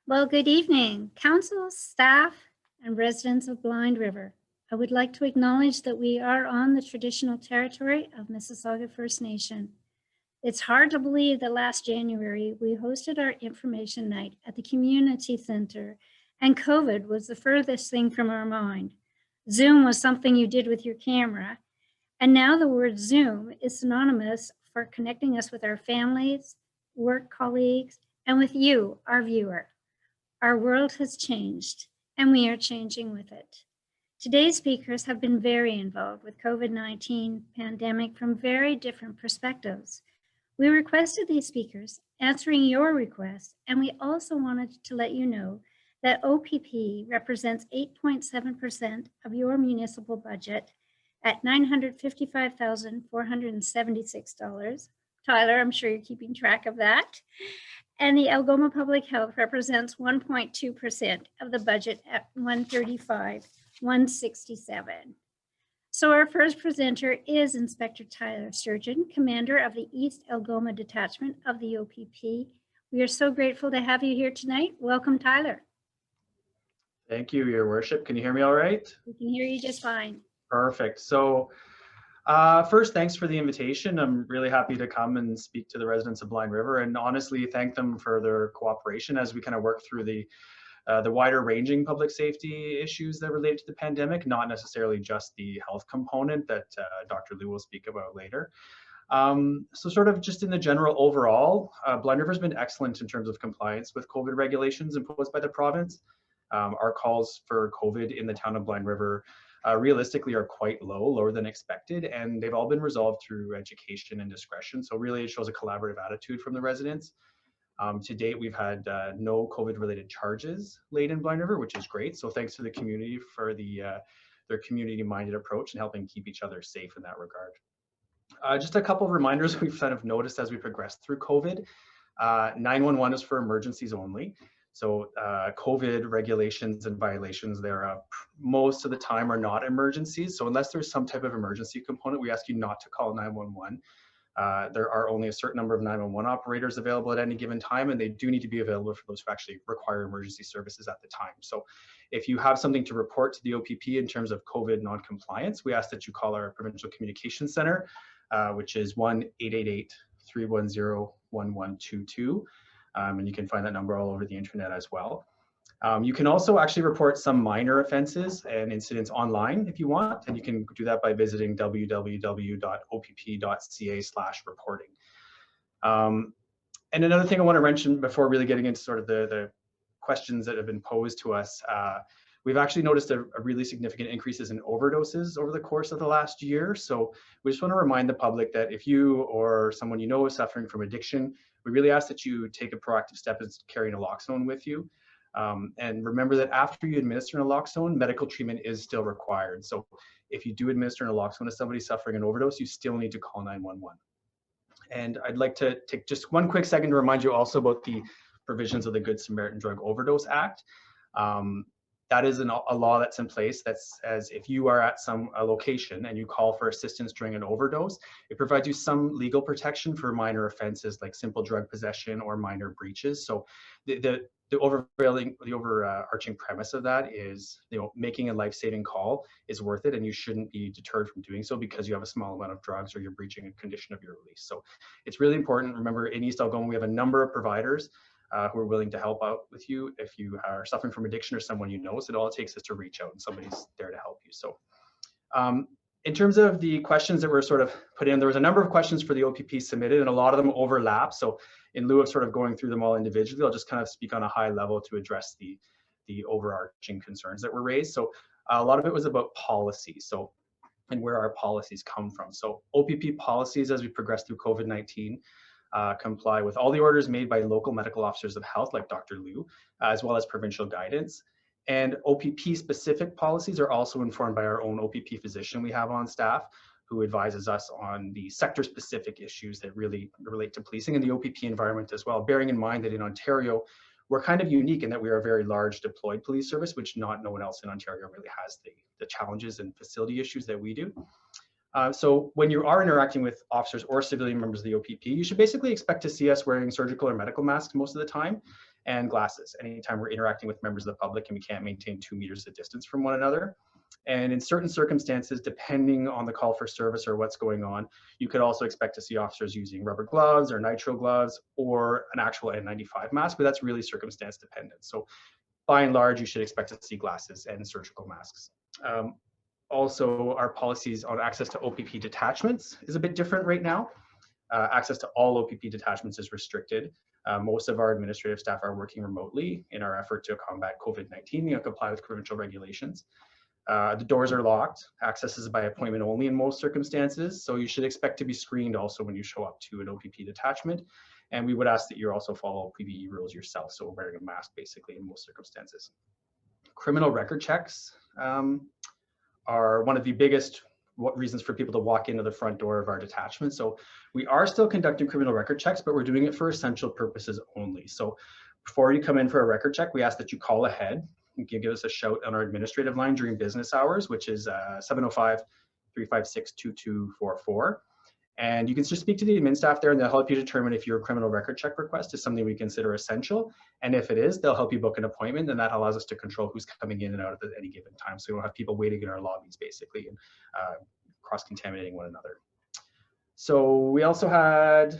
Well, good evening, council, staff, and residents of Blind River. I would like to acknowledge that we are on the traditional territory of Mississauga First Nation. It's hard to believe that last January we hosted our information night at the community center, and COVID was the furthest thing from our mind. Zoom was something you did with your camera, and now the word Zoom is synonymous for connecting us with our families, work colleagues, and with you, our viewer. Our world has changed, and we are changing with it. Today's speakers have been very involved with COVID-19 pandemic from very different perspectives. We requested these speakers answering your requests, and we also wanted to let you know that OPP represents 8.7% of your municipal budget at $955,476. Tyler, I'm sure you're keeping track of that. And the Algoma Public Health represents 1.2% of the budget at $135,167. So our first presenter is Inspector Tyler Sturgeon, Commander of the East Algoma Detachment of the OPP. We are so grateful to have you here tonight. Welcome, Tyler. Thank you, Your Worship. Can you hear me all right? We can hear you just fine. Perfect. So first, thanks for the invitation. I'm really happy to come and speak to the residents of Blind River and honestly thank them for their cooperation as we kind of work through the wider ranging public safety issues that relate to the pandemic, not necessarily just the health component that Dr. Liu will speak about later. So sort of just in the general overall, Blind River has been excellent in terms of compliance with COVID regulations imposed by the province. Our calls for COVID in the town of Blind River realistically are quite low, lower than expected, and they've all been resolved through education and discretion. So really it shows a collaborative attitude from the residents. To date, we've had no COVID-related charges laid in Blind River, which is great. So thanks to the community for their community-minded approach and helping keep each other safe in that regard. Just a couple of reminders we've kind of noticed as we progress through COVID. 911 is for emergencies only. So COVID regulations and violations there most of the time are not emergencies. So unless there's some type of emergency component, we ask you not to call 911. There are only a certain number of 911 operators available at any given time, and they do need to be available for those who actually require emergency services at the time. So if you have something to report to the OPP in terms of COVID non-compliance, we ask that you call our Provincial Communications Center, which is 1-888-310-1122. And you can find that number all over the internet as well. You can also actually report some minor offenses and incidents online if you want, and you can do that by visiting www.opp.ca/reporting. And another thing I want to mention before really getting into sort of the questions that have been posed to us, we've actually noticed a really significant increases in overdoses over the course of the last year. So we just want to remind the public that if you or someone you know is suffering from addiction, we really ask that you take a proactive step in carrying naloxone with you. And remember that after you administer naloxone, medical treatment is still required. So if you do administer naloxone to somebody suffering an overdose, you still need to call 911. And I'd like to take just one quick second to remind you also about the provisions of the Good Samaritan Drug Overdose Act. That is a law that's in place that says if you are at a location and you call for assistance during an overdose, it provides you some legal protection for minor offenses like simple drug possession or minor breaches. So the overarching premise of that is, making a life-saving call is worth it, and you shouldn't be deterred from doing so because you have a small amount of drugs or you're breaching a condition of your release. So it's really important. Remember, in East Algoma, we have a number of providers who are willing to help out with you if you are suffering from addiction or someone you know. So all it takes is to reach out and somebody's there to help you. So in terms of the questions that were sort of put in, there was a number of questions for the OPP submitted and a lot of them overlap. So in lieu of sort of going through them all individually, I'll just kind of speak on a high level to address the overarching concerns that were raised. So a lot of it was about policy. So, and where our policies come from. So OPP policies as we progress through COVID-19 comply with all the orders made by local medical officers of health like Dr. Liu, as well as provincial guidance. And OPP specific policies are also informed by our own OPP physician we have on staff, who advises us on the sector specific issues that really relate to policing and the OPP environment as well, bearing in mind that in Ontario, we're kind of unique in that we are a very large deployed police service, which no one else in Ontario really has the challenges and facility issues that we do. So when you are interacting with officers or civilian members of the OPP, you should basically expect to see us wearing surgical or medical masks most of the time, and glasses anytime we're interacting with members of the public and we can't maintain 2 meters of distance from one another. And in certain circumstances, depending on the call for service or what's going on, you could also expect to see officers using rubber gloves or nitrile gloves or an actual N95 mask, but that's really circumstance dependent. So by and large, you should expect to see glasses and surgical masks. Also, our policies on access to OPP detachments is a bit different right now. Access to all OPP detachments is restricted. Most of our administrative staff are working remotely in our effort to combat COVID-19 and comply with provincial regulations. The doors are locked. Access is by appointment only in most circumstances, so you should expect to be screened also when you show up to an OPP detachment. And we would ask that you also follow PPE rules yourself, so wearing a mask basically in most circumstances. Criminal record checks are one of the biggest reasons for people to walk into the front door of our detachment. So we are still conducting criminal record checks, but we're doing it for essential purposes only. So before you come in for a record check, we ask that you call ahead. You can give us a shout on our administrative line during business hours, which is 705-356-2244. And you can just speak to the admin staff there and they'll help you determine if your criminal record check request is something we consider essential. And if it is, they'll help you book an appointment, and that allows us to control who's coming in and out at any given time. So we don't have people waiting in our lobbies basically and cross-contaminating one another. So we also had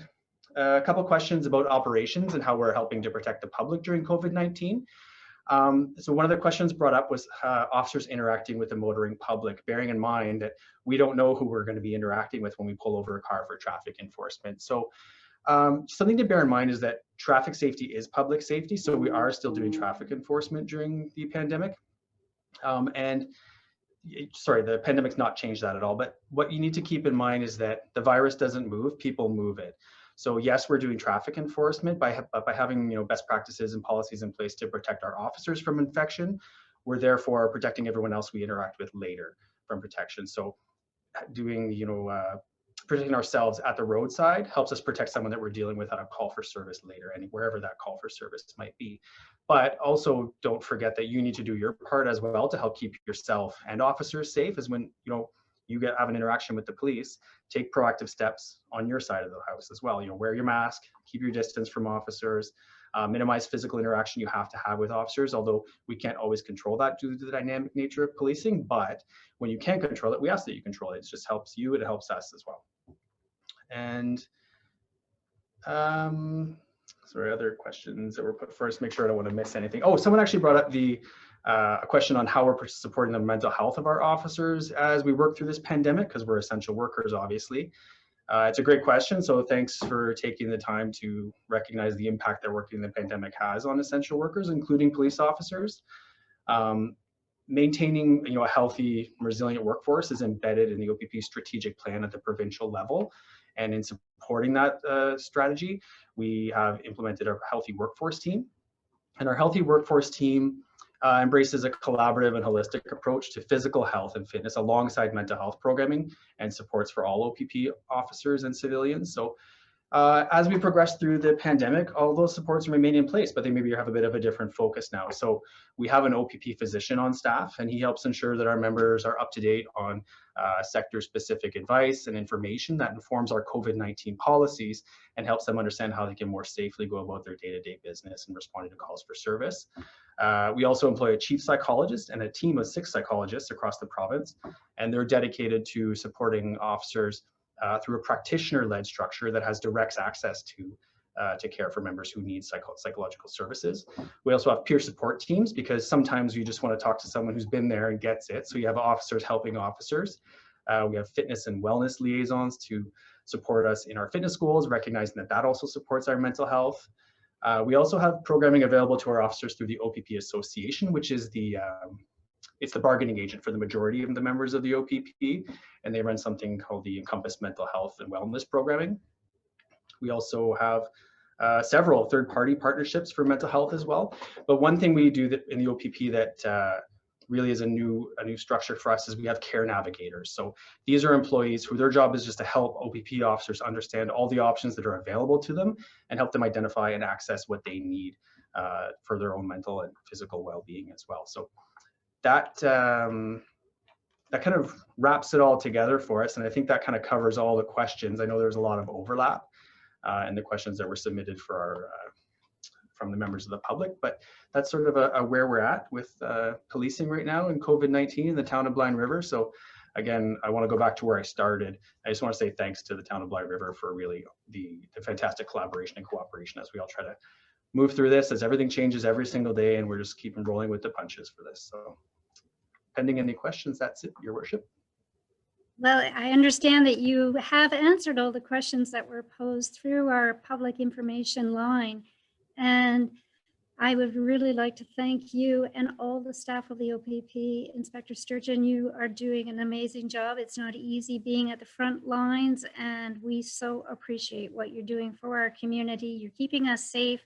a couple questions about operations and how we're helping to protect the public during COVID-19. So one of the questions brought up was officers interacting with the motoring public, bearing in mind that we don't know who we're going to be interacting with when we pull over a car for traffic enforcement. So something to bear in mind is that traffic safety is public safety. So we are still doing traffic enforcement during the pandemic. Sorry, the pandemic's not changed that at all. But what you need to keep in mind is that the virus doesn't move, people move it. So yes, we're doing traffic enforcement by having best practices and policies in place to protect our officers from infection. We're therefore protecting everyone else we interact with later from protection. So doing protecting ourselves at the roadside helps us protect someone that we're dealing with at a call for service later, and wherever that call for service might be. But also don't forget that you need to do your part as well to help keep yourself and officers safe, as when you have an interaction with the police, take proactive steps on your side of the house as well. Wear your mask, keep your distance from officers, minimize physical interaction you have to have with officers, although we can't always control that due to the dynamic nature of policing. But when you can control it, we ask that you control it. It just helps you, it helps us as well. And sorry, other questions that were put first, make sure I don't want to miss anything. Oh, someone actually brought up a question on how we're supporting the mental health of our officers as we work through this pandemic, because we're essential workers, obviously. It's a great question, so thanks for taking the time to recognize the impact that working in the pandemic has on essential workers, including police officers. Maintaining a healthy, resilient workforce is embedded in the OPP strategic plan at the provincial level. And in supporting that strategy, we have implemented a healthy workforce team. And our healthy workforce team embraces a collaborative and holistic approach to physical health and fitness alongside mental health programming and supports for all OPP officers and civilians. So as we progress through the pandemic, all those supports remain in place, but they maybe have a bit of a different focus now. So we have an OPP physician on staff, and he helps ensure that our members are up to date on sector-specific advice and information that informs our COVID-19 policies and helps them understand how they can more safely go about their day-to-day business and responding to calls for service. We also employ a chief psychologist and a team of 6 psychologists across the province, and they're dedicated to supporting officers through a practitioner-led structure that has direct access to care for members who need psychological services. We also have peer support teams, because sometimes you just want to talk to someone who's been there and gets it. So you have officers helping officers. We have fitness and wellness liaisons to support us in our fitness goals, recognizing that also supports our mental health. We also have programming available to our officers through the OPP Association, which is it's the bargaining agent for the majority of the members of the OPP, and they run something called the Encompass Mental Health and Wellness Programming. We also have several third-party partnerships for mental health as well. But one thing we do in the OPP that really is a new structure for us is we have care navigators. So these are employees who their job is just to help OPP officers understand all the options that are available to them and help them identify and access what they need for their own mental and physical well-being as well. So that that kind of wraps it all together for us. And I think that kind of covers all the questions. I know there's a lot of overlap in the questions that were submitted for our from the members of the public, but that's sort of a where we're at with policing right now in COVID-19 in the town of Blind River. So again, I want to go back to where I started. I just want to say thanks to the town of Blind River for really the fantastic collaboration and cooperation as we all try to move through this, as everything changes every single day, and we're just keeping rolling with the punches for this. So pending any questions, that's it, Your Worship. Well, I understand that you have answered all the questions that were posed through our public information line. And I would really like to thank you and all the staff of the OPP. Inspector Sturgeon, you are doing an amazing job. It's not easy being at the front lines, and we so appreciate what you're doing for our community. You're keeping us safe.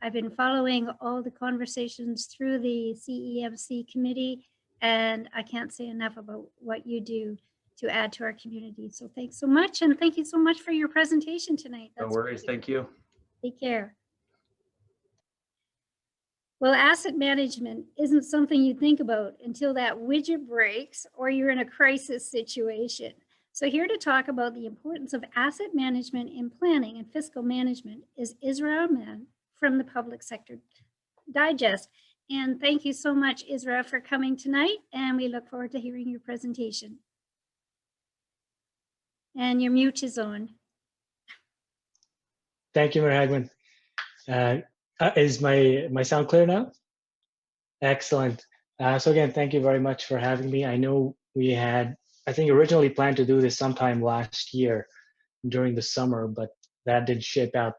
I've been following all the conversations through the CEMC committee, and I can't say enough about what you do to add to our community. So thanks so much, and thank you so much for your presentation tonight. No worries, thank you. Take care. Well, asset management isn't something you think about until that widget breaks or you're in a crisis situation. So here to talk about the importance of asset management in planning and fiscal management is Isra Ahmed from the Public Sector Digest. And thank you so much, Isra, for coming tonight, and we look forward to hearing your presentation. And your mute is on. Thank you, Mayor Hagman. Is my sound clear now? Excellent. So again, thank you very much for having me. I know we had, I think, originally planned to do this sometime last year during the summer, but that didn't shape out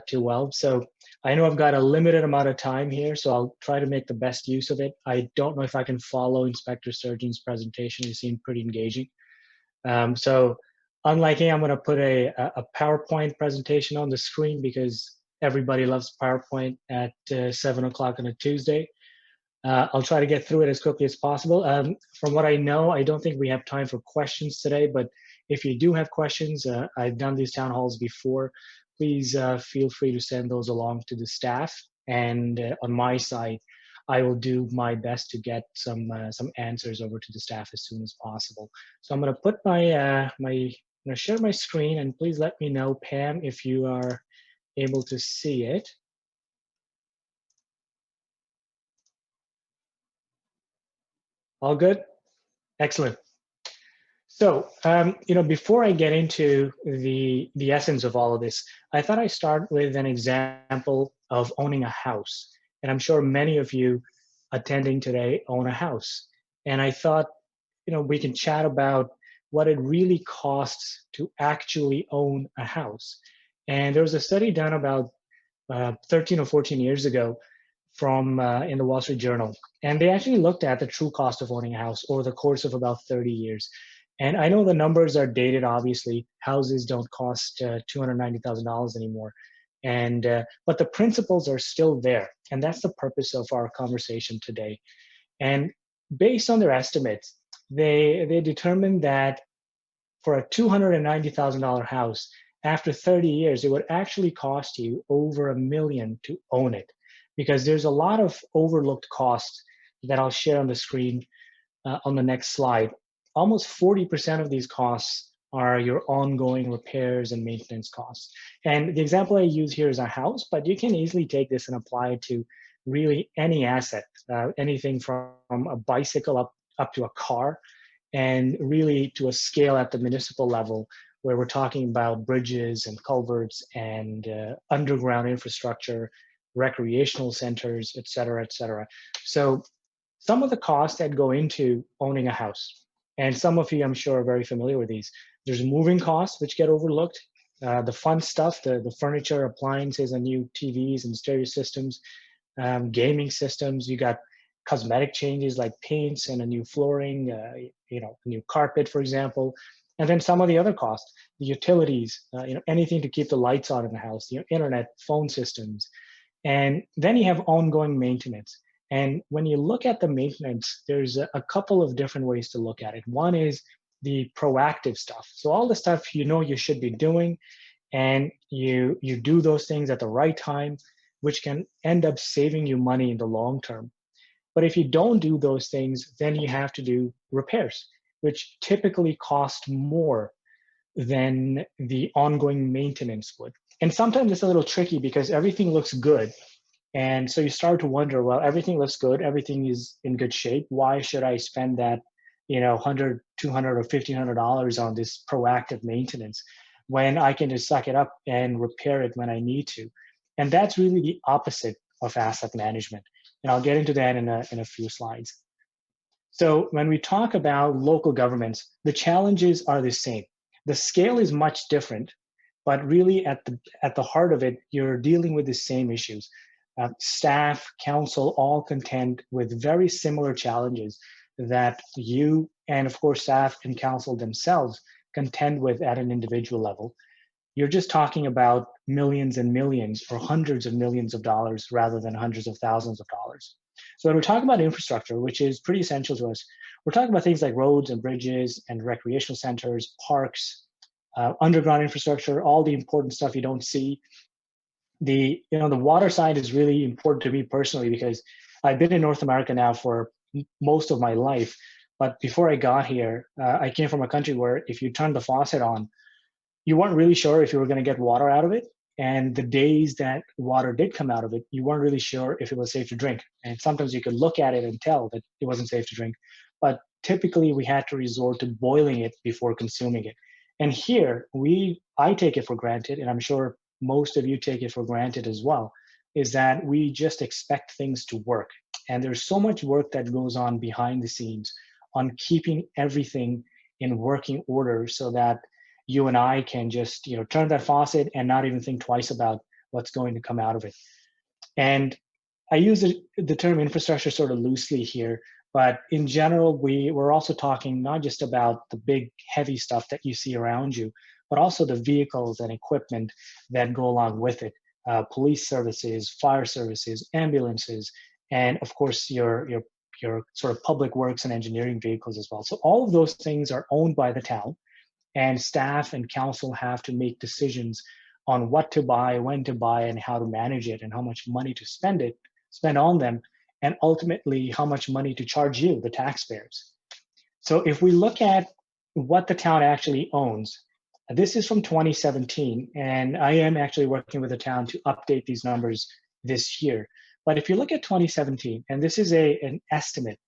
too well. So I know I've got a limited amount of time here, so I'll try to make the best use of it. I don't know if I can follow Inspector Sturgeon's presentation. He seemed pretty engaging. So unlike him, I'm going to put a PowerPoint presentation on the screen because everybody loves PowerPoint at 7 o'clock on a Tuesday. I'll try to get through it as quickly as possible. From what I know, I don't think we have time for questions today, but if you do have questions, I've done these town halls before, please feel free to send those along to the staff. And on my side, I will do my best to get some answers over to the staff as soon as possible. So I'm going to put I'm going to share my screen, and please let me know, Pam, if you are able to see it. All good? Excellent. So, before I get into the essence of all of this, I thought I'd start with an example of owning a house. And I'm sure many of you attending today own a house. And I thought, we can chat about what it really costs to actually own a house. And there was a study done about 13 or 14 years ago from in the Wall Street Journal. And they actually looked at the true cost of owning a house over the course of about 30 years. And I know the numbers are dated, obviously. Houses don't cost $290,000 anymore. But the principles are still there. And that's the purpose of our conversation today. And based on their estimates, they determined that for a $290,000 house, after 30 years, it would actually cost you over $1 million to own it, because there's a lot of overlooked costs that I'll share on the screen on the next slide. Almost 40% of these costs are your ongoing repairs and maintenance costs. And the example I use here is a house, but you can easily take this and apply it to really any asset, anything from a bicycle up to a car, and really to a scale at the municipal level where we're talking about bridges and culverts and underground infrastructure, recreational centers, et cetera, et cetera. So some of the costs that go into owning a house, and some of you, I'm sure, are very familiar with these. There's moving costs, which get overlooked. The fun stuff, the furniture, appliances, and new TVs and stereo systems, gaming systems. You got cosmetic changes like paints and a new flooring, a new carpet, for example. And then some of the other costs, the utilities, anything to keep the lights on in the house, internet, phone systems. And then you have ongoing maintenance. And when you look at the maintenance, there's a couple of different ways to look at it. One is the proactive stuff. So all the stuff you should be doing, and you do those things at the right time, which can end up saving you money in the long term. But if you don't do those things, then you have to do repairs, which typically cost more than the ongoing maintenance would. And sometimes it's a little tricky because everything looks good. And so you start to wonder, well, everything looks good, everything is in good shape. Why should I spend that, 100, 200, or $1,500 on this proactive maintenance when I can just suck it up and repair it when I need to? And that's really the opposite of asset management. And I'll get into that in a few slides. So when we talk about local governments, the challenges are the same. The scale is much different, but really at the heart of it, you're dealing with the same issues. Staff, council, all contend with very similar challenges that you and of course staff and council themselves contend with at an individual level. You're just talking about millions and millions or hundreds of millions of dollars rather than hundreds of thousands of dollars. So when we're talking about infrastructure, which is pretty essential to us, we're talking about things like roads and bridges and recreational centers, parks, underground infrastructure, all the important stuff you don't see. The water side is really important to me personally because I've been in North America now for most of my life. But before I got here, I came from a country where if you turned the faucet on, you weren't really sure if you were going to get water out of it. And the days that water did come out of it, you weren't really sure if it was safe to drink. And sometimes you could look at it and tell that it wasn't safe to drink. But typically we had to resort to boiling it before consuming it. And here, I take it for granted, and I'm sure most of you take it for granted as well, is that we just expect things to work. And there's so much work that goes on behind the scenes on keeping everything in working order so that you and I can just turn that faucet and not even think twice about what's going to come out of it. And I use the term infrastructure sort of loosely here, but in general, we're also talking not just about the big heavy stuff that you see around you, but also the vehicles and equipment that go along with it. Police services, fire services, ambulances, and of course your sort of public works and engineering vehicles as well. So all of those things are owned by the town, and staff and council have to make decisions on what to buy, when to buy, and how to manage it, and how much money to spend on them, and ultimately how much money to charge you, the taxpayers. So if we look at what the town actually owns, this is from 2017, and I am actually working with the town to update these numbers this year. But if you look at 2017, and this is an estimate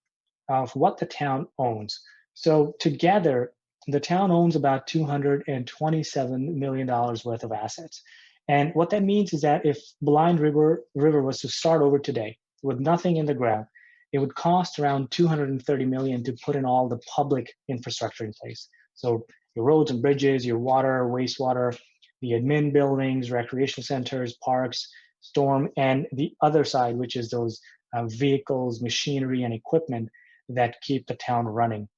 of what the town owns. So together, the town owns about $227 million worth of assets. And what that means is that if Blind River was to start over today with nothing in the ground, it would cost around $230 million to put in all the public infrastructure in place. So your roads and bridges, your water, wastewater, the admin buildings, recreational centers, parks, storm, and the other side, which is those vehicles, machinery, and equipment that keep the town running.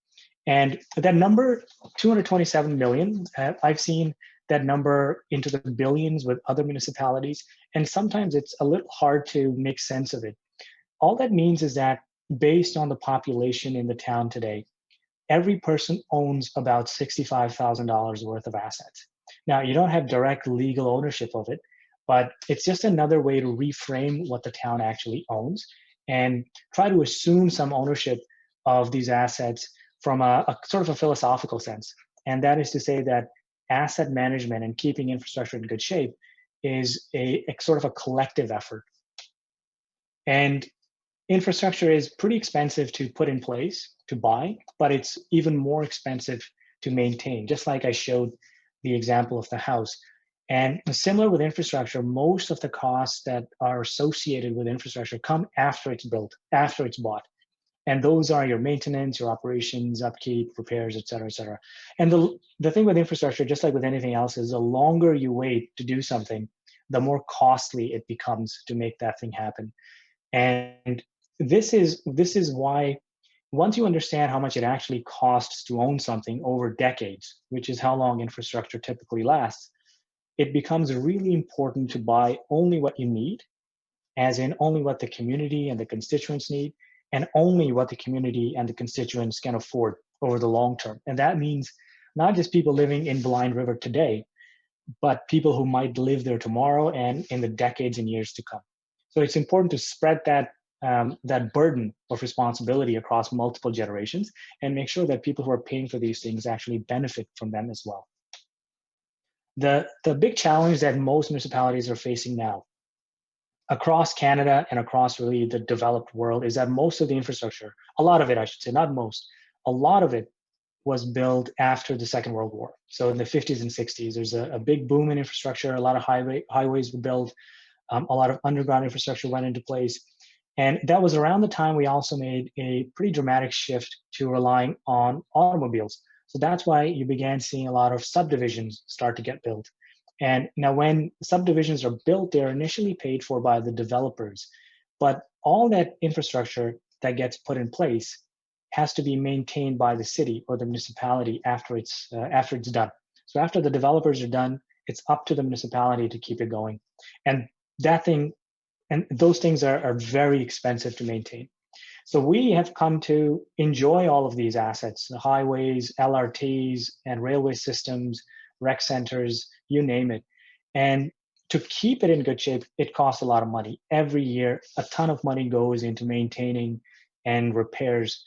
And that number, 227 million, I've seen that number into the billions with other municipalities, and sometimes it's a little hard to make sense of it. All that means is that based on the population in the town today, every person owns about $65,000 worth of assets. Now, you don't have direct legal ownership of it, but it's just another way to reframe what the town actually owns and try to assume some ownership of these assets from a sort of a philosophical sense. And that is to say that asset management and keeping infrastructure in good shape is a sort of a collective effort. And infrastructure is pretty expensive to put in place, to buy, but it's even more expensive to maintain, just like I showed the example of the house. And similar with infrastructure, most of the costs that are associated with infrastructure come after it's built, after it's bought. And those are your maintenance, your operations, upkeep, repairs, et cetera, et cetera. And the thing with infrastructure, just like with anything else, is the longer you wait to do something, the more costly it becomes to make that thing happen. And this is why once you understand how much it actually costs to own something over decades, which is how long infrastructure typically lasts, it becomes really important to buy only what you need, as in only what the community and the constituents need, and only what the community and the constituents can afford over the long term. And that means not just people living in Blind River today, but people who might live there tomorrow and in the decades and years to come. So it's important to spread that that burden of responsibility across multiple generations and make sure that people who are paying for these things actually benefit from them as well. The big challenge that most municipalities are facing now across Canada and across really the developed world is that most of the infrastructure, a lot of it, I should say, not most, a lot of it was built after the Second World War. So in the 50s and 60s, there's a big boom in infrastructure. A lot of highways were built. A lot of underground infrastructure went into place. And that was around the time we also made a pretty dramatic shift to relying on automobiles. So that's why you began seeing a lot of subdivisions start to get built. And now when subdivisions are built, they're initially paid for by the developers. But all that infrastructure that gets put in place has to be maintained by the city or the municipality after it's done. So after the developers are done, it's up to the municipality to keep it going. And those things are very expensive to maintain. So we have come to enjoy all of these assets, the highways, LRTs, and railway systems, rec centers, you name it. And to keep it in good shape, it costs a lot of money. Every year, a ton of money goes into maintaining and repairs.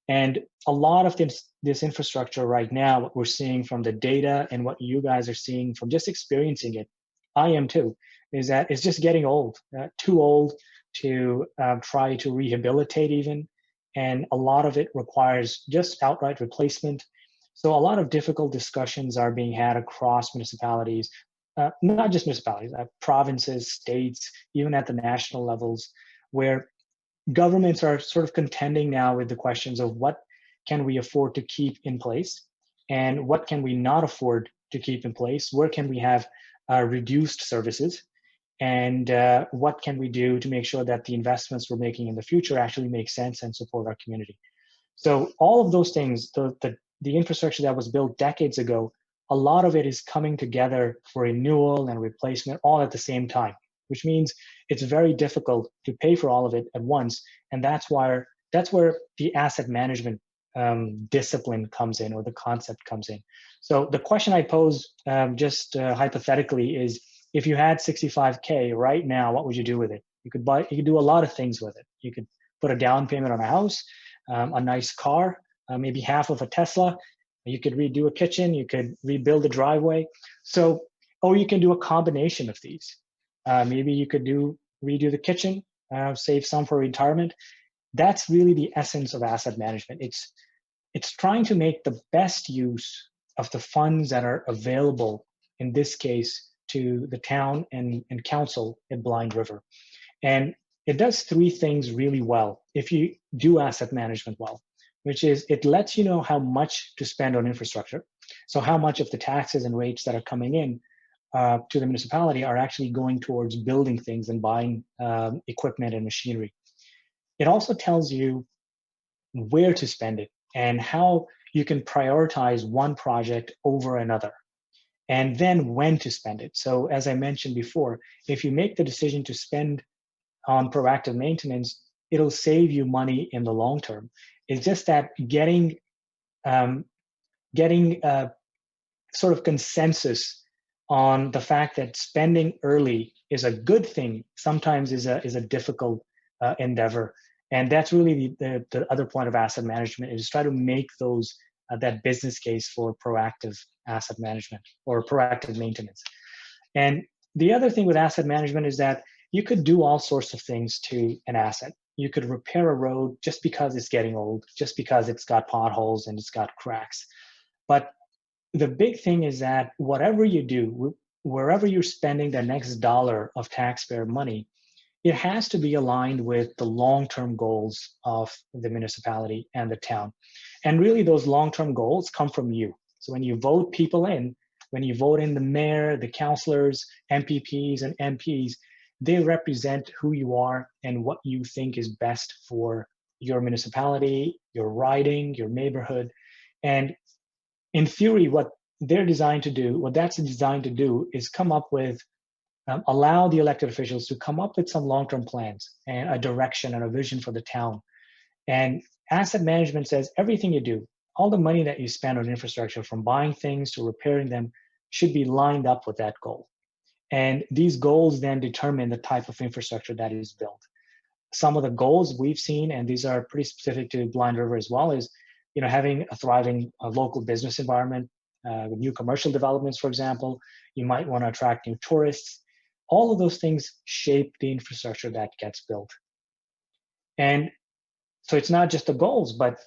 And a lot of this infrastructure right now, what we're seeing from the data and what you guys are seeing from just experiencing it, I am too, is that it's just getting old, too old to try to rehabilitate even. And a lot of it requires just outright replacement. So a lot of difficult discussions are being had across municipalities, not just municipalities, provinces, states, even at the national levels, where governments are sort of contending now with the questions of what can we afford to keep in place and what can we not afford to keep in place, where can we have reduced services, and what can we do to make sure that the investments we're making in the future actually make sense and support our community. So all of those things, the infrastructure that was built decades ago, a lot of it is coming together for renewal and replacement all at the same time, which means it's very difficult to pay for all of it at once. And that's where the asset management discipline comes in, or the concept comes in. So the question I pose just hypothetically is, if you had 65K right now, what would you do with it? You could do a lot of things with it. You could put a down payment on a house, a nice car, maybe half of a Tesla. You could redo a kitchen, you could rebuild a driveway. So, or you can do a combination of these. Maybe you could redo the kitchen, save some for retirement. That's really the essence of asset management. It's trying to make the best use of the funds that are available, in this case, to the town and council at Blind River. And it does three things really well if you do asset management well, which is it lets you know how much to spend on infrastructure. So how much of the taxes and rates that are coming in to the municipality are actually going towards building things and buying equipment and machinery. It also tells you where to spend it and how you can prioritize one project over another, and then when to spend it. So as I mentioned before, if you make the decision to spend on proactive maintenance, it'll save you money in the long term. It's just that getting sort of consensus on the fact that spending early is a good thing sometimes is a difficult endeavor. And that's really the other point of asset management, is try to make those that business case for proactive asset management or proactive maintenance. And the other thing with asset management is that you could do all sorts of things to an asset. You could repair a road just because it's getting old, just because it's got potholes and it's got cracks. But the big thing is that whatever you do, wherever you're spending the next dollar of taxpayer money, it has to be aligned with the long-term goals of the municipality and the town. And really those long-term goals come from you. So when you vote people in, when you vote in the mayor, the councillors, MPPs and MPs, they represent who you are and what you think is best for your municipality, your riding, your neighborhood. And in theory, what that's designed to do is come up with allow the elected officials to come up with some long-term plans and a direction and a vision for the town. And asset management says everything you do, all the money that you spend on infrastructure, from buying things to repairing them, should be lined up with that goal. And these goals then determine the type of infrastructure that is built. some of the goals we've seen, and these are pretty specific to Blind River as well, is having a thriving local business environment with new commercial developments, for example. You might want to attract new tourists. All of those things shape the infrastructure that gets built. And so it's not just the goals, but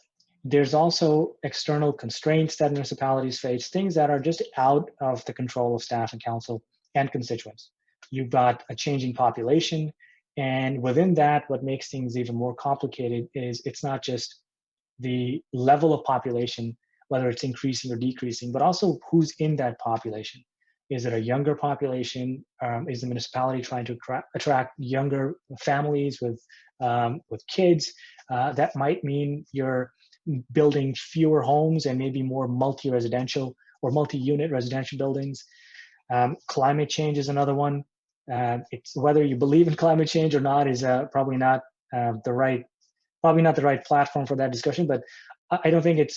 there's also external constraints that municipalities face, things that are just out of the control of staff and council and constituents. You've got a changing population, and within that, what makes things even more complicated is it's not just the level of population, whether it's increasing or decreasing, but also who's in that population. Is it a younger population? Is the municipality trying to attract younger families with kids? That might mean you're building fewer homes and maybe more multi-residential or multi-unit residential buildings. Climate change is another one. It's whether you believe in climate change or not is probably not the right platform for that discussion. But I don't think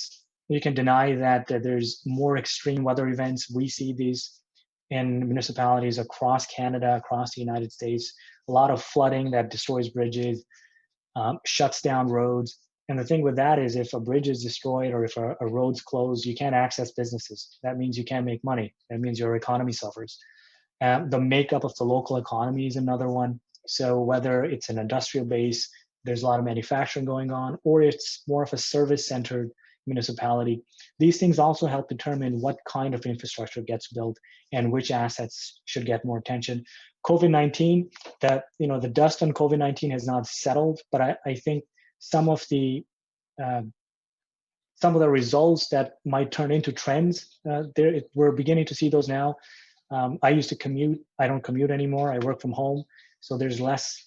you can deny that there's more extreme weather events. We see these in municipalities across Canada, across the United States. A lot of flooding that destroys bridges, shuts down roads. And the thing with that is if a bridge is destroyed or if a road's closed, you can't access businesses. That means you can't make money. That means your economy suffers. The makeup of the local economy is another one. So whether it's an industrial base, there's a lot of manufacturing going on, or it's more of a service-centered municipality. These things also help determine what kind of infrastructure gets built and which assets should get more attention. COVID-19, the dust on COVID-19 has not settled, but I think some of the results that might turn into trends, we're beginning to see those now. I used to commute. I don't commute anymore. I work from home. So there's less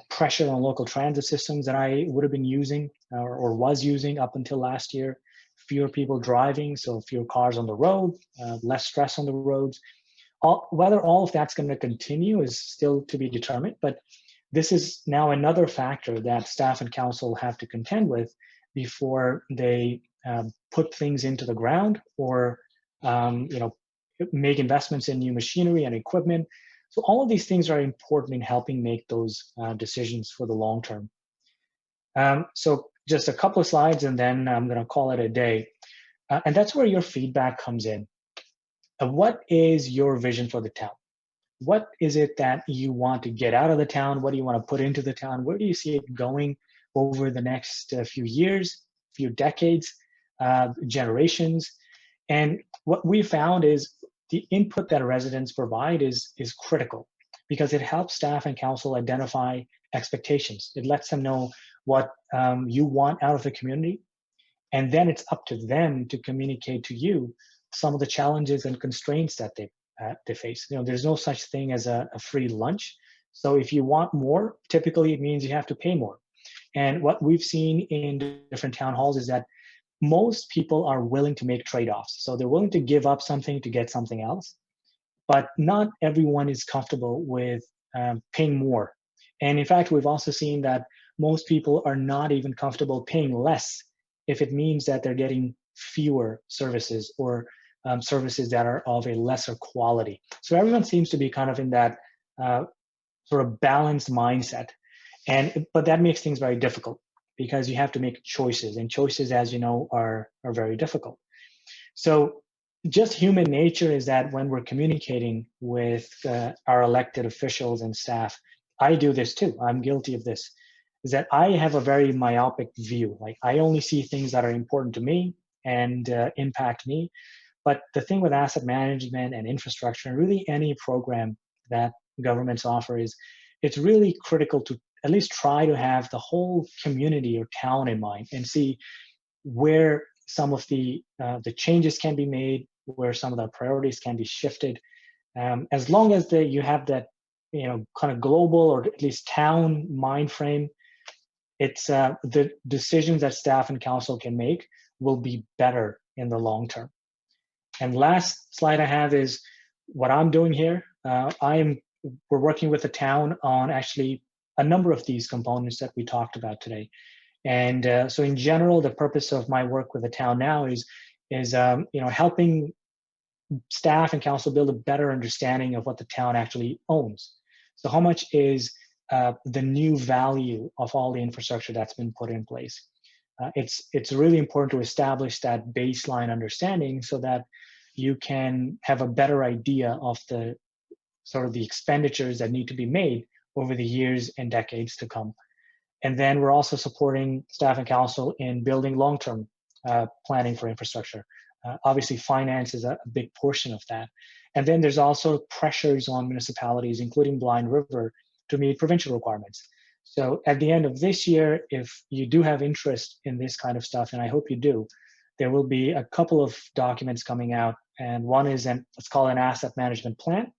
pressure on local transit systems that I would have been using or was using up until last year. Fewer people driving, so fewer cars on the road, less stress on the roads. Whether all of that's going to continue is still to be determined, but this is now another factor that staff and council have to contend with before they put things into the ground or make investments in new machinery and equipment. So all of these things are important in helping make those decisions for the long term. So just a couple of slides and then I'm going to call it a day. And that's where your feedback comes in. What is your vision for the town? What is it that you want to get out of the town? What do you want to put into the town? Where do you see it going over the next few years, few decades, generations? And what we found is the input that residents provide is critical because it helps staff and council identify expectations. It lets them know what you want out of the community. And then it's up to them to communicate to you some of the challenges and constraints that they face. There's no such thing as a free lunch. So if you want more, typically it means you have to pay more. And what we've seen in different town halls is that most people are willing to make trade-offs. So they're willing to give up something to get something else, but not everyone is comfortable with paying more. And in fact, we've also seen that most people are not even comfortable paying less if it means that they're getting fewer services or services that are of a lesser quality. So everyone seems to be kind of in that sort of balanced mindset. But that makes things very difficult because you have to make choices, and choices, as you know, are very difficult. So just human nature is that when we're communicating with our elected officials and staff, I do this too, I'm guilty of this, is that I have a very myopic view. Like I only see things that are important to me and impact me. But the thing with asset management and infrastructure and really any program that governments offer is it's really critical to at least try to have the whole community or town in mind and see where some of the changes can be made, where some of the priorities can be shifted. As long as you have that, kind of global or at least town mind frame, it's the decisions that staff and council can make will be better in the long term. And last slide I have is what I'm doing here. We're working with the town on actually a number of these components that we talked about today. And so in general, the purpose of my work with the town now is helping staff and council build a better understanding of what the town actually owns. So how much is the new value of all the infrastructure that's been put in place. It's really important to establish that baseline understanding so that you can have a better idea of the sort of the expenditures that need to be made over the years and decades to come. And then we're also supporting staff and council in building long-term planning for infrastructure. Obviously, finance is a big portion of that. And then there's also pressures on municipalities, including Blind River, to meet provincial requirements. So at the end of this year, if you do have interest in this kind of stuff, and I hope you do, there will be a couple of documents coming out. And one is let's call it an asset management plan,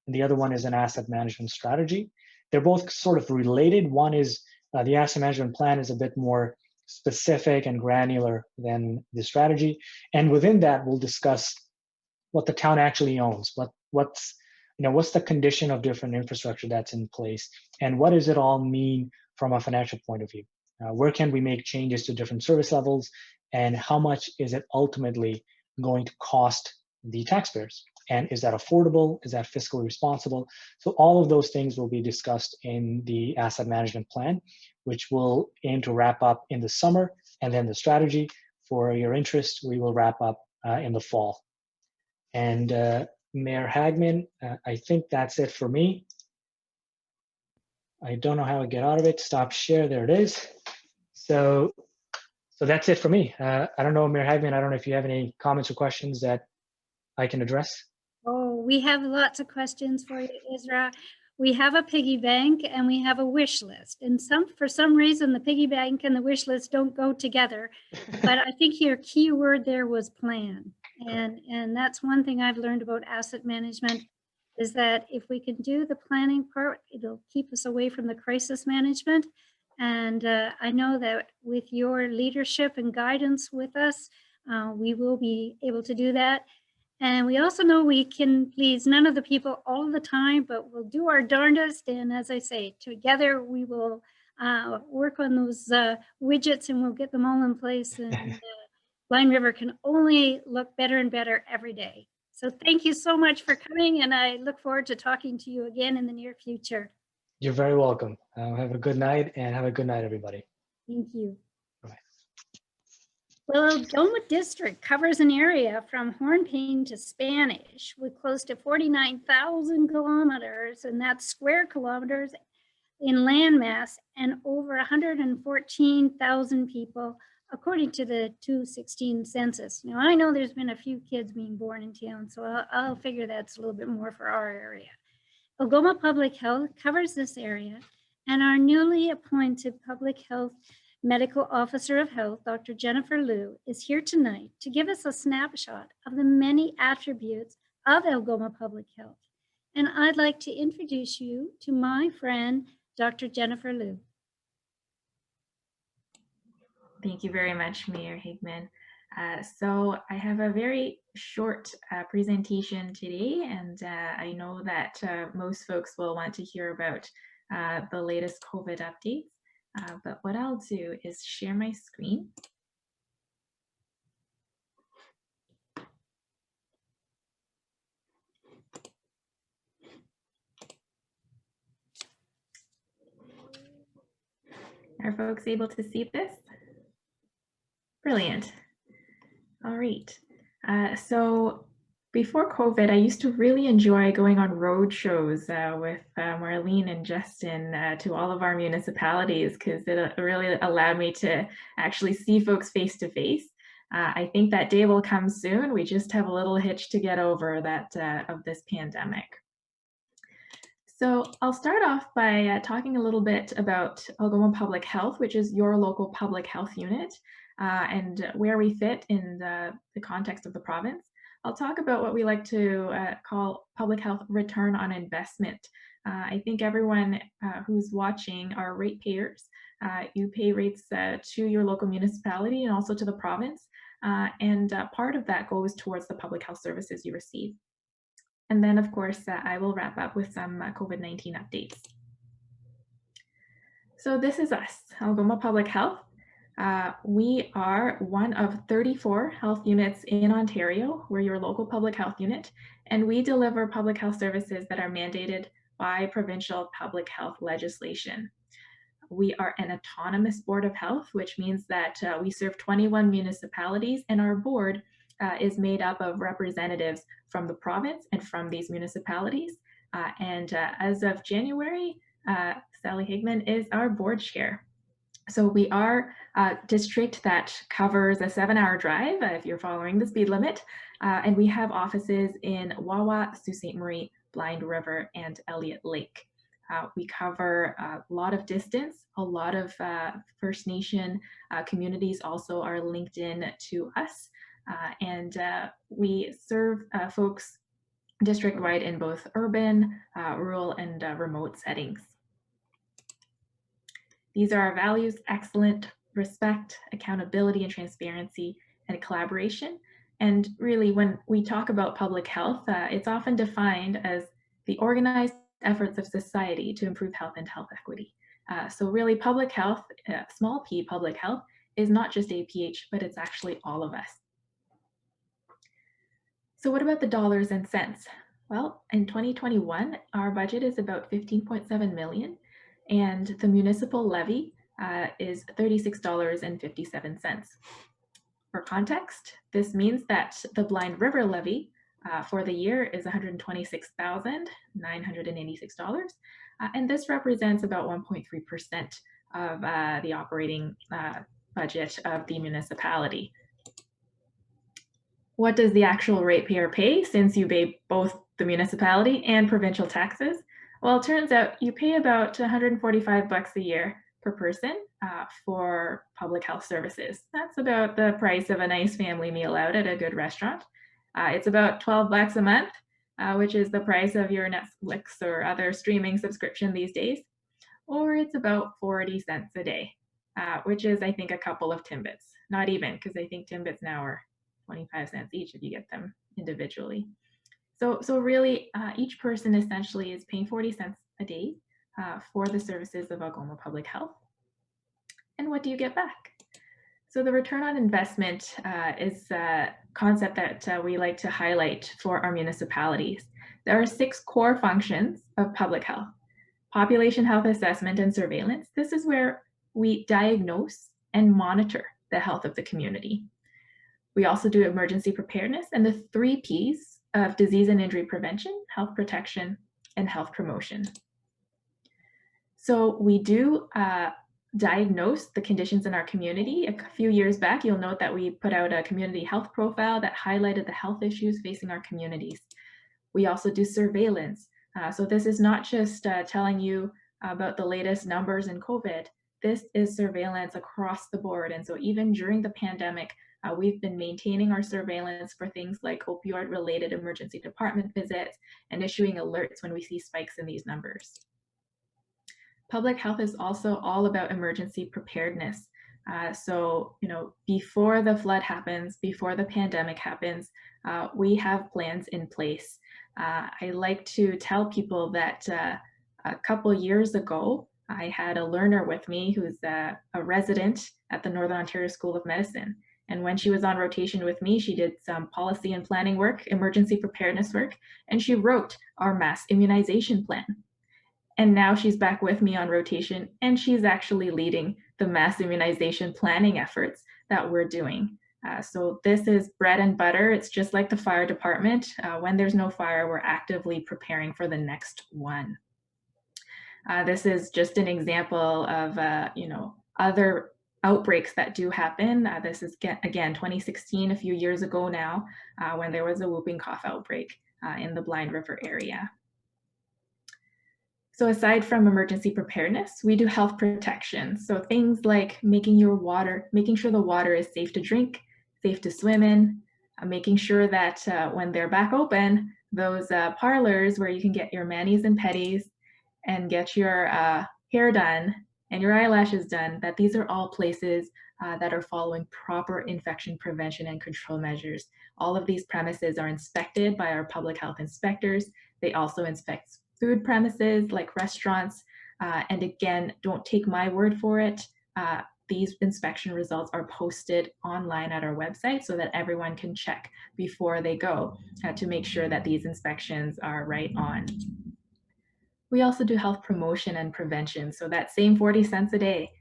and the other one is an asset management strategy. They're both sort of related. One is the asset management plan is a bit more specific and granular than the strategy. And within that, we'll discuss what the town actually owns, what's the condition of different infrastructure that's in place, and what does it all mean from a financial point of view? Where can we make changes to different service levels, and how much is it ultimately going to cost the taxpayers? And is that affordable? Is that fiscally responsible? So all of those things will be discussed in the asset management plan, which will aim to wrap up in the summer, and then the strategy, for your interest, we will wrap up in the fall. And Mayor Hagman, I think that's it for me. I don't know how to get out of it. Stop share, there it is. So that's it for me. I don't know, Mayor Hagman, I don't know if you have any comments or questions that I can address. Oh, we have lots of questions for you, Isra. We have a piggy bank and we have a wish list. And for some reason, the piggy bank and the wish list don't go together. But I think your key word there was plan. And that's one thing I've learned about asset management, is that if we can do the planning part, it'll keep us away from the crisis management. And I know that with your leadership and guidance with us, we will be able to do that. And we also know we can please none of the people all the time, but we'll do our darndest. And as I say, together we will work on those widgets and we'll get them all in place. And Blind River can only look better and better every day. So thank you so much for coming, and I look forward to talking to you again in the near future. You're very welcome. Have a good night, and have a good night, everybody. Thank you. Bye. Well, Algoma District covers an area from Hornpayne to Spanish with close to 49,000 kilometers, and that's square kilometers in landmass, and over 114,000 people, according to the 2016 census. Now, I know there's been a few kids being born in town, so I'll figure that's a little bit more for our area. Algoma Public Health covers this area, and our newly appointed Public Health Medical Officer of Health, Dr. Jennifer Liu, is here tonight to give us a snapshot of the many attributes of Algoma Public Health. And I'd like to introduce you to my friend, Dr. Jennifer Liu. Thank you very much, Mayor Hagman. So I have a very short presentation today, and I know that most folks will want to hear about the latest COVID updates. But what I'll do is share my screen. Are folks able to see this? Brilliant. All right. So before COVID, I used to really enjoy going on road shows with Marlene and Justin to all of our municipalities, because it really allowed me to actually see folks face to face. I think that day will come soon. We just have a little hitch to get over that of this pandemic. So I'll start off by talking a little bit about Algoma Public Health, which is your local public health unit, and where we fit in the context of the province. I'll talk about what we like to call public health return on investment. I think everyone who's watching are ratepayers. You pay rates to your local municipality and also to the province, and part of that goes towards the public health services you receive. And then, of course, I will wrap up with some COVID-19 updates. So this is us, Algoma Public Health. We are one of 34 health units in Ontario. We're your local public health unit, and we deliver public health services that are mandated by provincial public health legislation. We are an autonomous board of health, which means that we serve 21 municipalities, and our board is made up of representatives from the province and from these municipalities. As of January, Sally Higman is our board chair. So we are a district that covers a 7-hour drive, if you're following the speed limit, and we have offices in Wawa, Sault Ste. Marie, Blind River, and Elliott Lake. We cover a lot of distance. A lot of First Nation communities also are linked in to us, and we serve folks district-wide in both urban, rural, and remote settings. These are our values: excellent, respect, accountability, and transparency, and collaboration. And really, when we talk about public health, it's often defined as the organized efforts of society to improve health and health equity. So really, public health, small p public health, is not just APH, but it's actually all of us. So what about the dollars and cents? Well, in 2021, our budget is about $15.7 million, and the municipal levy is $36.57. For context, this means that the Blind River levy for the year is $126,986, and this represents about 1.3% of the operating budget of the municipality. What does the actual ratepayer pay, since you pay both the municipality and provincial taxes? Well, it turns out you pay about $145 a year per person for public health services. That's about the price of a nice family meal out at a good restaurant. It's about $12 a month, which is the price of your Netflix or other streaming subscription these days. Or it's about 40 cents a day, which is, I think, a couple of Timbits. Not even, because I think Timbits now are 25 cents each if you get them individually. So really, each person essentially is paying 40 cents a day for the services of Algoma Public Health. And what do you get back? So the return on investment is a concept that we like to highlight for our municipalities. There are 6 core functions of public health: population health assessment and surveillance. This is where we diagnose and monitor the health of the community. We also do emergency preparedness and the 3 Ps of disease and injury prevention, health protection, and health promotion. So we do diagnose the conditions in our community. A few years back, you'll note that we put out a community health profile that highlighted the health issues facing our communities. We also do surveillance. So this is not just telling you about the latest numbers in COVID. This is surveillance across the board. And so even during the pandemic, we've been maintaining our surveillance for things like opioid-related emergency department visits and issuing alerts when we see spikes in these numbers. Public health is also all about emergency preparedness. So, before the flood happens, before the pandemic happens, we have plans in place. I like to tell people that a couple years ago, I had a learner with me who's a resident at the Northern Ontario School of Medicine. And when she was on rotation with me, she did some policy and planning work, emergency preparedness work, and she wrote our mass immunization plan. And now she's back with me on rotation, and she's actually leading the mass immunization planning efforts that we're doing. So this is bread and butter. It's just like the fire department. When there's no fire, we're actively preparing for the next one. This is just an example of other outbreaks that do happen. This is, again, 2016, a few years ago now, when there was a whooping cough outbreak in the Blind River area. So aside from emergency preparedness, we do health protection. So things like making sure the water is safe to drink, safe to swim in, making sure that when they're back open, those parlors where you can get your manis and petties and get your hair done and your eyelashes done, that these are all places that are following proper infection prevention and control measures. All of these premises are inspected by our public health inspectors. They also inspect food premises like restaurants. And again, don't take my word for it. These inspection results are posted online at our website so that everyone can check before they go to make sure that these inspections are right on. We also do health promotion and prevention. So that same 40 cents a day,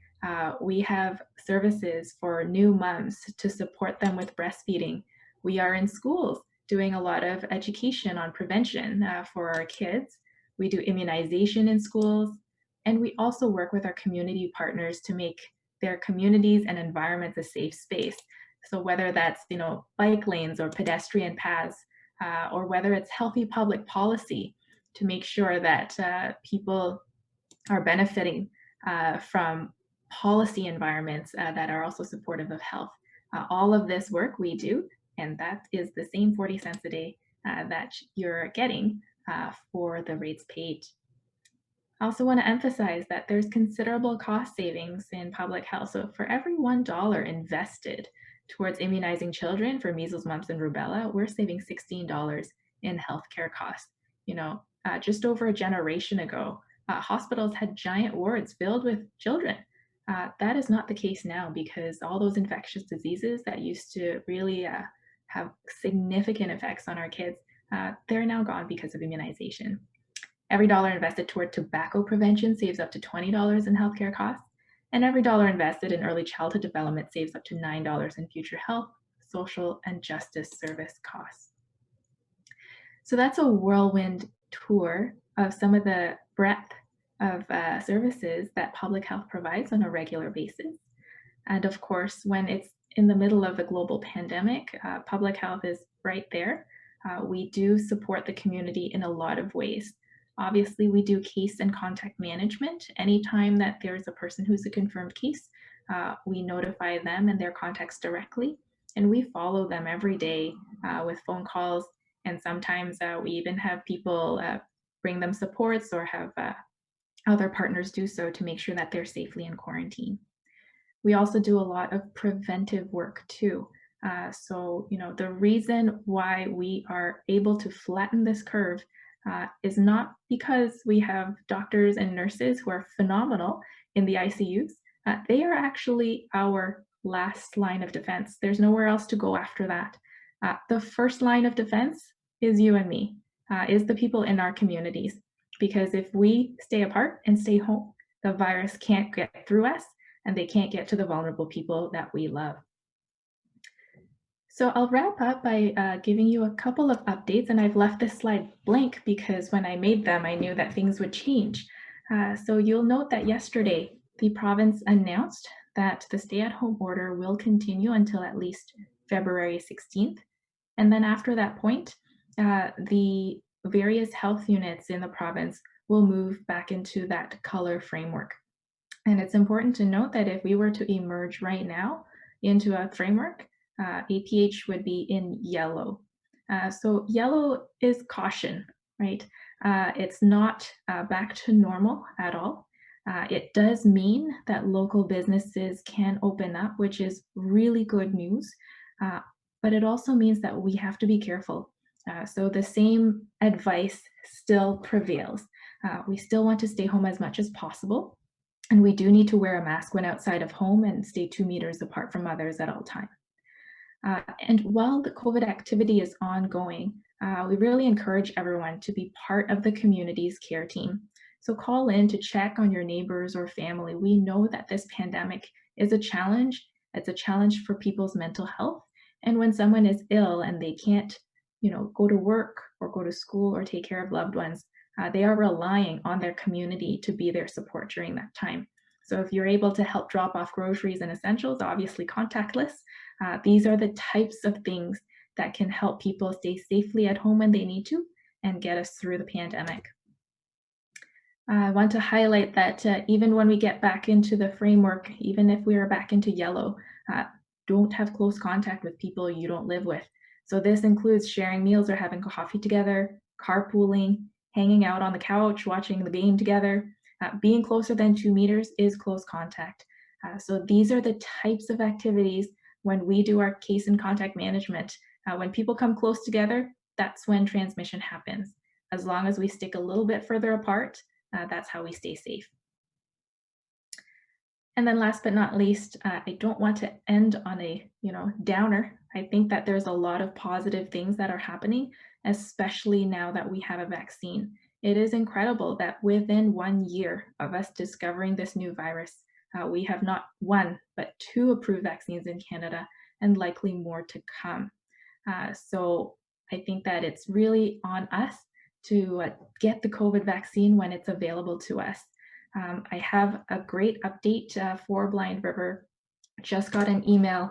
we have services for new moms to support them with breastfeeding. We are in schools doing a lot of education on prevention for our kids. We do immunization in schools, and we also work with our community partners to make their communities and environments a safe space. So whether that's, you know, bike lanes or pedestrian paths, or whether it's healthy public policy to make sure that people are benefiting from policy environments that are also supportive of health. All of this work we do, and that is the same 40 cents a day that you're getting for the rates paid. I also want to emphasize that there's considerable cost savings in public health. So for every $1 invested towards immunizing children for measles, mumps, and rubella, we're saving $16 in healthcare costs. You know, just over a generation ago, hospitals had giant wards filled with children. That is not the case now, because all those infectious diseases that used to really have significant effects on our kids, they're now gone because of immunization. Every dollar invested toward tobacco prevention saves up to $20 in healthcare costs, and every dollar invested in early childhood development saves up to $9 in future health, social, and justice service costs. So that's a whirlwind tour of some of the breadth of services that public health provides on a regular basis. And of course, when it's in the middle of a global pandemic, public health is right there. We do support the community in a lot of ways. Obviously, we do case and contact management. Anytime that there's a person who's a confirmed case, we notify them and their contacts directly, and we follow them every day with phone calls. And sometimes we even have people bring them supports or have other partners do so to make sure that they're safely in quarantine. We also do a lot of preventive work too. So, you know, the reason why we are able to flatten this curve is not because we have doctors and nurses who are phenomenal in the ICUs. They are actually our last line of defense. There's nowhere else to go after that. The first line of defense is you and me, is the people in our communities. Because if we stay apart and stay home, the virus can't get through us, and they can't get to the vulnerable people that we love. So I'll wrap up by giving you a couple of updates, and I've left this slide blank because when I made them, I knew that things would change. So you'll note that yesterday, the province announced that the stay-at-home order will continue until at least February 16th. And then after that point, the various health units in the province will move back into that color framework. And it's important to note that if we were to emerge right now into a framework, APH would be in yellow. So yellow is caution, right? It's not back to normal at all. It does mean that local businesses can open up, which is really good news. But it also means that we have to be careful. So the same advice still prevails. We still want to stay home as much as possible. And we do need to wear a mask when outside of home and stay 2 meters apart from others at all times. And while the COVID activity is ongoing, we really encourage everyone to be part of the community's care team. So call in to check on your neighbors or family. We know that this pandemic is a challenge. It's a challenge for people's mental health. And when someone is ill and they can't, you know, go to work or go to school or take care of loved ones, they are relying on their community to be their support during that time. So if you're able to help drop off groceries and essentials, obviously contactless, these are the types of things that can help people stay safely at home when they need to and get us through the pandemic. I want to highlight that even when we get back into the framework, even if we are back into yellow, don't have close contact with people you don't live with. So this includes sharing meals or having coffee together, carpooling, hanging out on the couch, watching the game together. Being closer than 2 meters is close contact. So these are the types of activities when we do our case and contact management. When people come close together, that's when transmission happens. As long as we stick a little bit further apart, that's how we stay safe. And then last but not least, I don't want to end on a downer. I think that there's a lot of positive things that are happening, especially now that we have a vaccine. It is incredible that within 1 year of us discovering this new virus, we have not one, but 2 approved vaccines in Canada and likely more to come. So I think that it's really on us to get the COVID vaccine when it's available to us. I have a great update for Blind River. Just got an email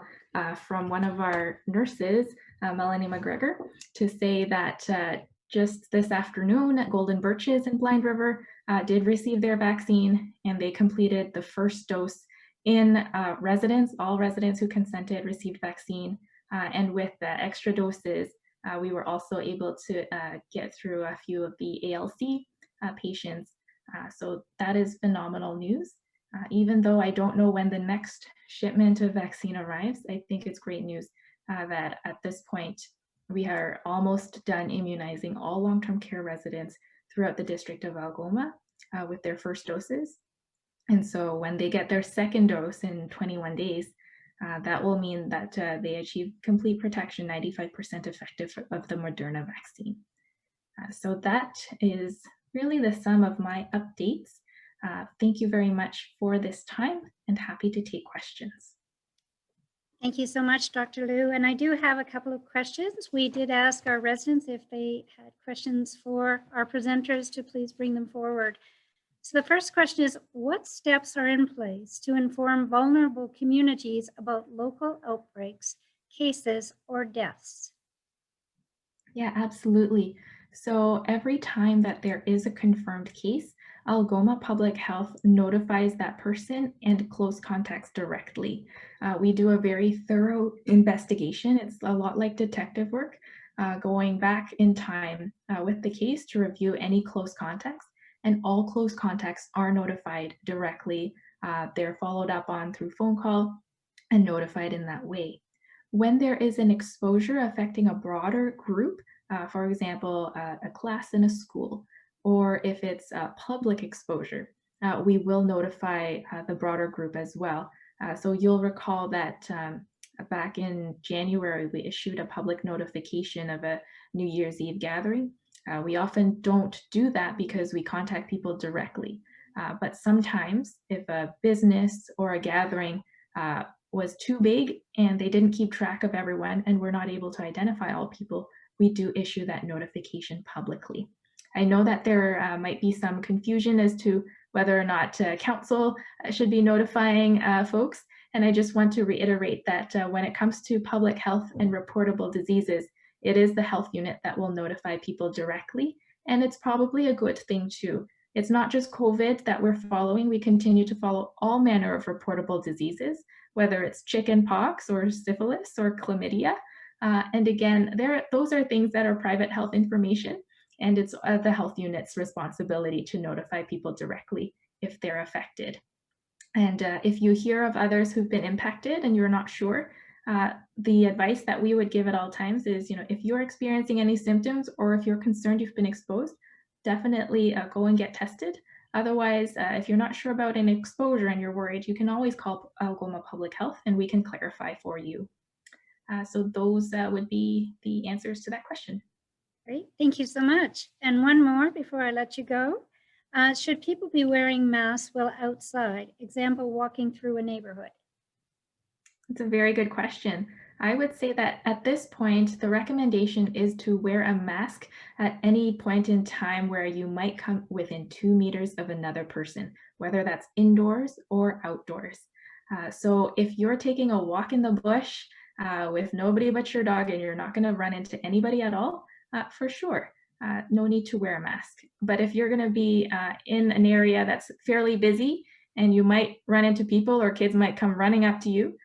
from one of our nurses, Melanie McGregor, to say that just this afternoon at Golden Birches in Blind River did receive their vaccine, and they completed the first dose in residents. All residents who consented received vaccine, and with the extra doses, we were also able to get through a few of the ALC patients. So that is phenomenal news. Even though I don't know when the next shipment of vaccine arrives, I think it's great news that at this point we are almost done immunizing all long-term care residents throughout the District of Algoma with their first doses. And so when they get their second dose in 21 days, that will mean that they achieve complete protection, 95% effective of the Moderna vaccine. So that is really the sum of my updates. Thank you very much for this time, and happy to take questions. Thank you so much, Dr. Liu. And I do have a couple of questions. We did ask our residents if they had questions for our presenters to please bring them forward. So the first question is, what steps are in place to inform vulnerable communities about local outbreaks, cases, or deaths? Yeah, absolutely. So every time that there is a confirmed case, Algoma Public Health notifies that person and close contacts directly. We do a very thorough investigation. It's a lot like detective work, going back in time with the case to review any close contacts, and all close contacts are notified directly. They're followed up on through phone call and notified in that way. When there is an exposure affecting a broader group, for example, a class in a school, or if it's a public exposure, we will notify the broader group as well. So you'll recall that back in January, we issued a public notification of a New Year's Eve gathering. We often don't do that because we contact people directly. But sometimes if a business or a gathering was too big and they didn't keep track of everyone and we're not able to identify all people, we do issue that notification publicly. I know that there might be some confusion as to whether or not council should be notifying folks. And I just want to reiterate that when it comes to public health and reportable diseases, it is the health unit that will notify people directly. And it's probably a good thing too. It's not just COVID that we're following. We continue to follow all manner of reportable diseases, whether it's chicken pox or syphilis or chlamydia. And again, those are things that are private health information, and it's the health unit's responsibility to notify people directly if they're affected. And if you hear of others who've been impacted and you're not sure, the advice that we would give at all times is, if you're experiencing any symptoms or if you're concerned you've been exposed, definitely go and get tested. Otherwise, if you're not sure about an exposure and you're worried, you can always call Algoma Public Health and we can clarify for you. So those would be the answers to that question. Great, thank you so much. And one more before I let you go. Should people be wearing masks while outside? Example, walking through a neighborhood. It's a very good question. I would say that at this point, the recommendation is to wear a mask at any point in time where you might come within 2 meters of another person, whether that's indoors or outdoors. So if you're taking a walk in the bush with nobody but your dog and you're not going to run into anybody at all, for sure, no need to wear a mask. But if you're going to be in an area that's fairly busy and you might run into people or kids might come running up to you,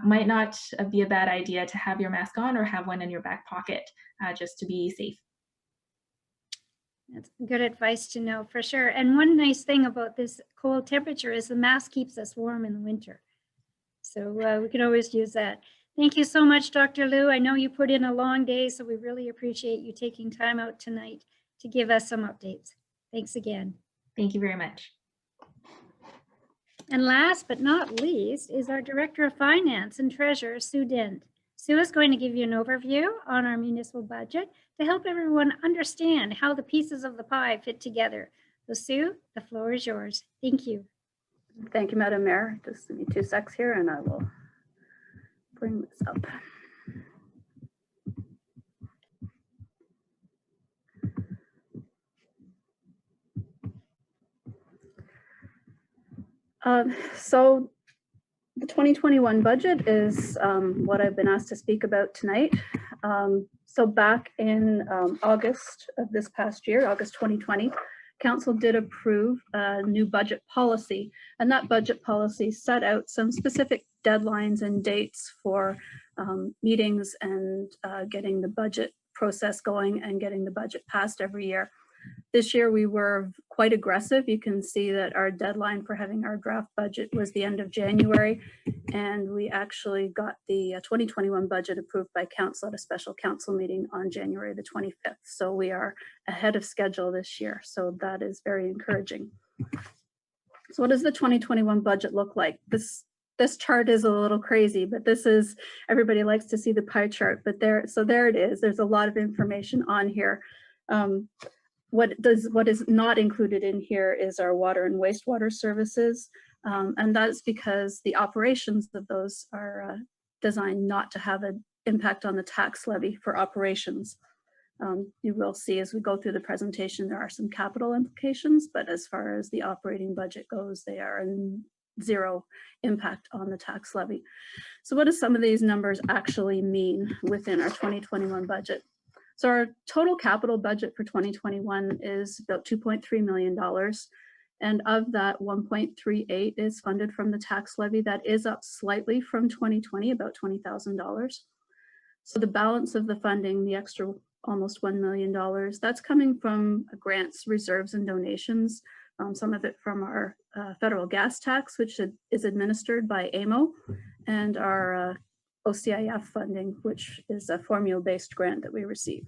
might not be a bad idea to have your mask on or have one in your back pocket just to be safe. That's good advice to know for sure. And one nice thing about this cold temperature is the mask keeps us warm in the winter. So we can always use that. Thank you so much, Dr. Liu. I know you put in a long day, so we really appreciate you taking time out tonight to give us some updates. Thanks again. Thank you very much. And last but not least is our Director of Finance and Treasurer, Sue Dent. Sue is going to give you an overview on our municipal budget to help everyone understand how the pieces of the pie fit together. So Sue, the floor is yours. Thank you. Thank you, Madam Mayor. Just give me 2 secs here and I will bring this up. So the 2021 budget is what I've been asked to speak about tonight. So back in August of this past year, August 2020, Council did approve a new budget policy, and that budget policy set out some specific deadlines and dates for meetings and getting the budget process going and getting the budget passed every year. This year we were quite aggressive. You can see that our deadline for having our draft budget was the end of January, and we actually got the 2021 budget approved by council at a special council meeting on January the 25th. So we are ahead of schedule this year. So that is very encouraging. So what does the 2021 budget look like? This chart is a little crazy, but this is, everybody likes to see the pie chart, but there it is. There's a lot of information on here. What is not included in here is our water and wastewater services. And that's because the operations of those are designed not to have an impact on the tax levy for operations. You will see as we go through the presentation, there are some capital implications, but as far as the operating budget goes, they are in zero impact on the tax levy. So what do some of these numbers actually mean within our 2021 budget? So our total capital budget for 2021 is about $2.3 million. And of that, 1.38 is funded from the tax levy. That is up slightly from 2020, about $20,000. So the balance of the funding, the extra almost $1 million, that's coming from grants, reserves, and donations. Some of it from our federal gas tax, which is administered by AMO, and our OCIF funding, which is a formula-based grant that we receive.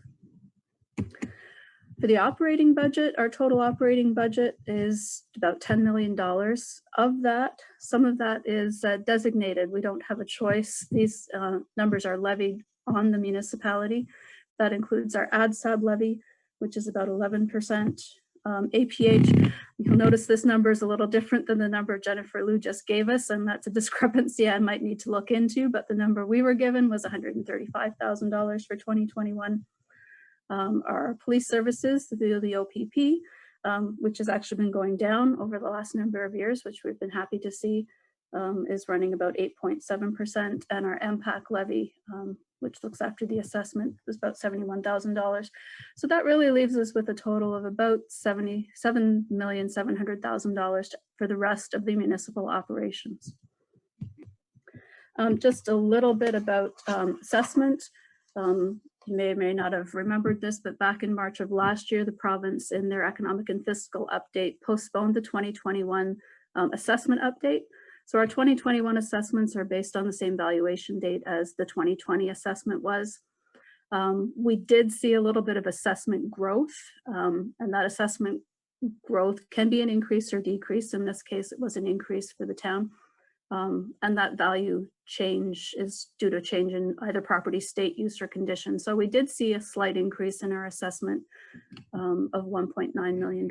For the operating budget, our total operating budget is about $10 million. Of that, some of that is designated. We don't have a choice. These numbers are levied on the municipality. That includes our ADSAB levy, which is about 11%. APH, you'll notice this number is a little different than the number Jennifer Liu just gave us, and that's a discrepancy I might need to look into, but the number we were given was $135,000 for 2021. Our police services through the OPP, which has actually been going down over the last number of years, which we've been happy to see, is running about 8.7%, and our MPAC levy, which looks after the assessment, was about $71,000. So that really leaves us with a total of about $77,700,000 for the rest of the municipal operations. Just a little bit about assessment. You may or may not have remembered this, but back in March of last year, the province in their economic and fiscal update postponed the 2021 assessment update. So our 2021 assessments are based on the same valuation date as the 2020 assessment was. We did see a little bit of assessment growth, and that assessment growth can be an increase or decrease. In this case, it was an increase for the town. And that value change is due to change in either property, state use, or condition. So we did see a slight increase in our assessment of $1.9 million.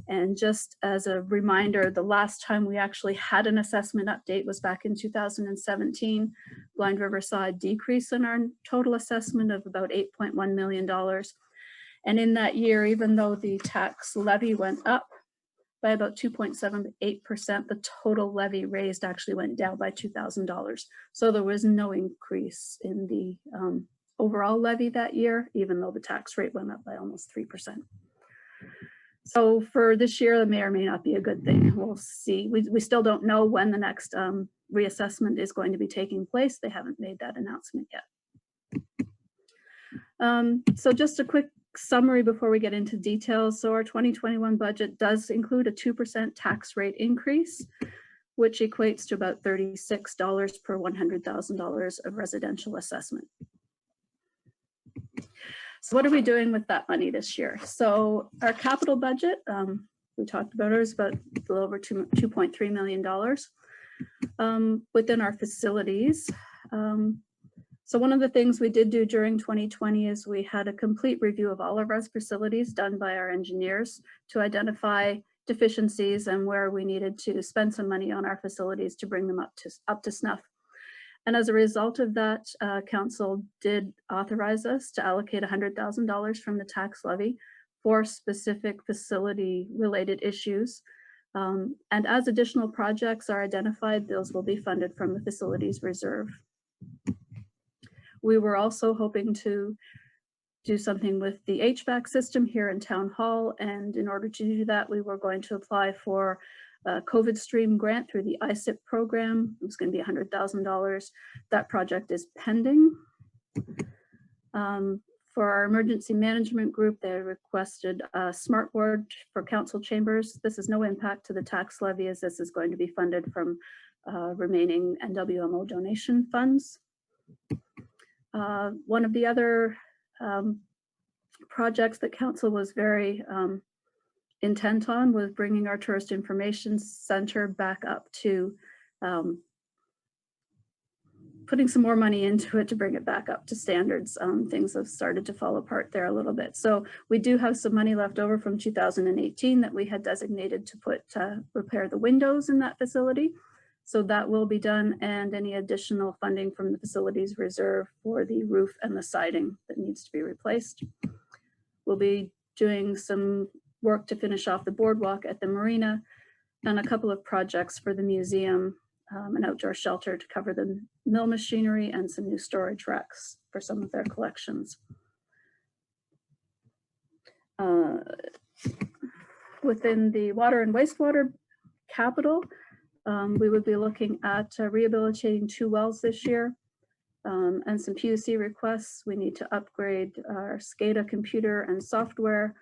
And just as a reminder, the last time we actually had an assessment update was back in 2017. Blind River saw a decrease in our total assessment of about $8.1 million. And in that year, even though the tax levy went up by about 2.78%, the total levy raised actually went down by $2,000. So there was no increase in the overall levy that year, even though the tax rate went up by almost 3%. So for this year, it may or may not be a good thing. We'll see. We still don't know when the next reassessment is going to be taking place. They haven't made that announcement yet. So just a quick summary before we get into details. So our 2021 budget does include a 2% tax rate increase, which equates to about $36 per $100,000 of residential assessment. So what are we doing with that money this year? So our capital budget, we talked about it, is about a little over $2.3 million. Within our facilities, So one of the things we did do during 2020 is we had a complete review of all of our facilities done by our engineers to identify deficiencies and where we needed to spend some money on our facilities to bring them up to snuff. And as a result of that, council did authorize us to allocate $100,000 from the tax levy for specific facility related issues. And as additional projects are identified, those will be funded from the facilities reserve. We were also hoping to do something with the HVAC system here in Town Hall. And in order to do that, we were going to apply for a COVID stream grant through the ISIP program. It was going to be $100,000. That project is pending. For our emergency management group, they requested a smart board for council chambers. This is no impact to the tax levy, as this is going to be funded from remaining NWMO donation funds. One of the other projects that council was very intent on was bringing our tourist information center back up to putting some more money into it to bring it back up to standards. Things have started to fall apart there a little bit. So we do have some money left over from 2018 that we had designated to put repair the windows in that facility. So that will be done, and any additional funding from the facilities reserve for the roof and the siding that needs to be replaced. We'll be doing some work to finish off the boardwalk at the marina and a couple of projects for the museum, an outdoor shelter to cover the mill machinery and some new storage racks for some of their collections. Within the water and wastewater capital, we would be looking at rehabilitating 2 wells this year and some PUC requests. We need to upgrade our SCADA computer and software,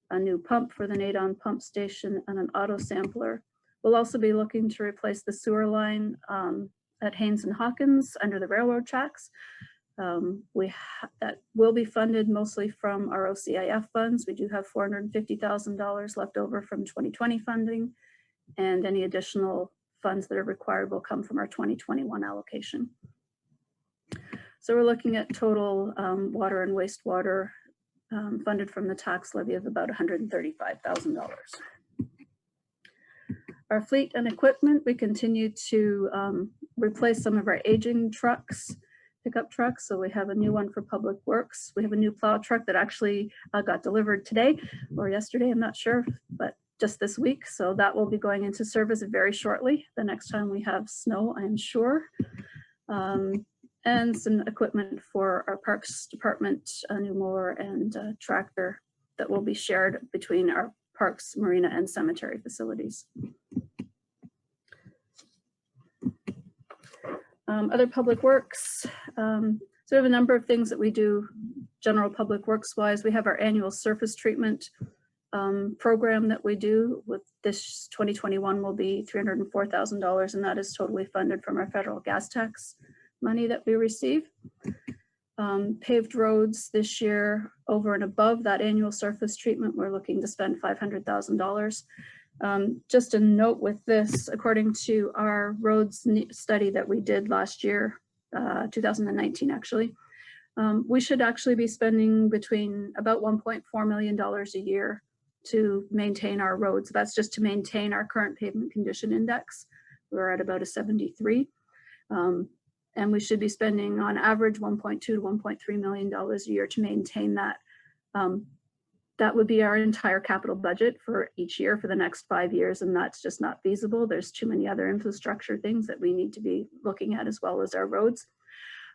a new pump for the Nadon pump station, and an auto sampler. We'll also be looking to replace the sewer line at Haynes and Hawkins under the railroad tracks. That will be funded mostly from our OCIF funds. We do have $450,000 left over from 2020 funding, and any additional funds that are required will come from our 2021 allocation. So we're looking at total water and wastewater funded from the tax levy of about $135,000. Our fleet and equipment, we continue to replace some of our aging trucks, pickup trucks. So we have a new one for Public Works. We have a new plow truck that actually got delivered today or yesterday, I'm not sure, but just this week. So that will be going into service very shortly, the next time we have snow, I'm sure. And some equipment for our Parks Department, a new mower and a tractor that will be shared between our parks, marina, and cemetery facilities. Other public works. So we have a number of things that we do general public works wise. We have our annual surface treatment program that we do. With this 2021 will be $304,000, and that is totally funded from our federal gas tax money that we receive. Paved roads this year, over and above that annual surface treatment, we're looking to spend $500,000. Just a note with this, according to our roads study that we did last year, 2019 actually, we should actually be spending between about $1.4 million a year to maintain our roads. That's just to maintain our current pavement condition index. We're at about a 73. And we should be spending on average $1.2 to $1.3 million a year to maintain that. That would be our entire capital budget for each year for the next 5 years, and that's just not feasible. There's too many other infrastructure things that we need to be looking at, as well as our roads.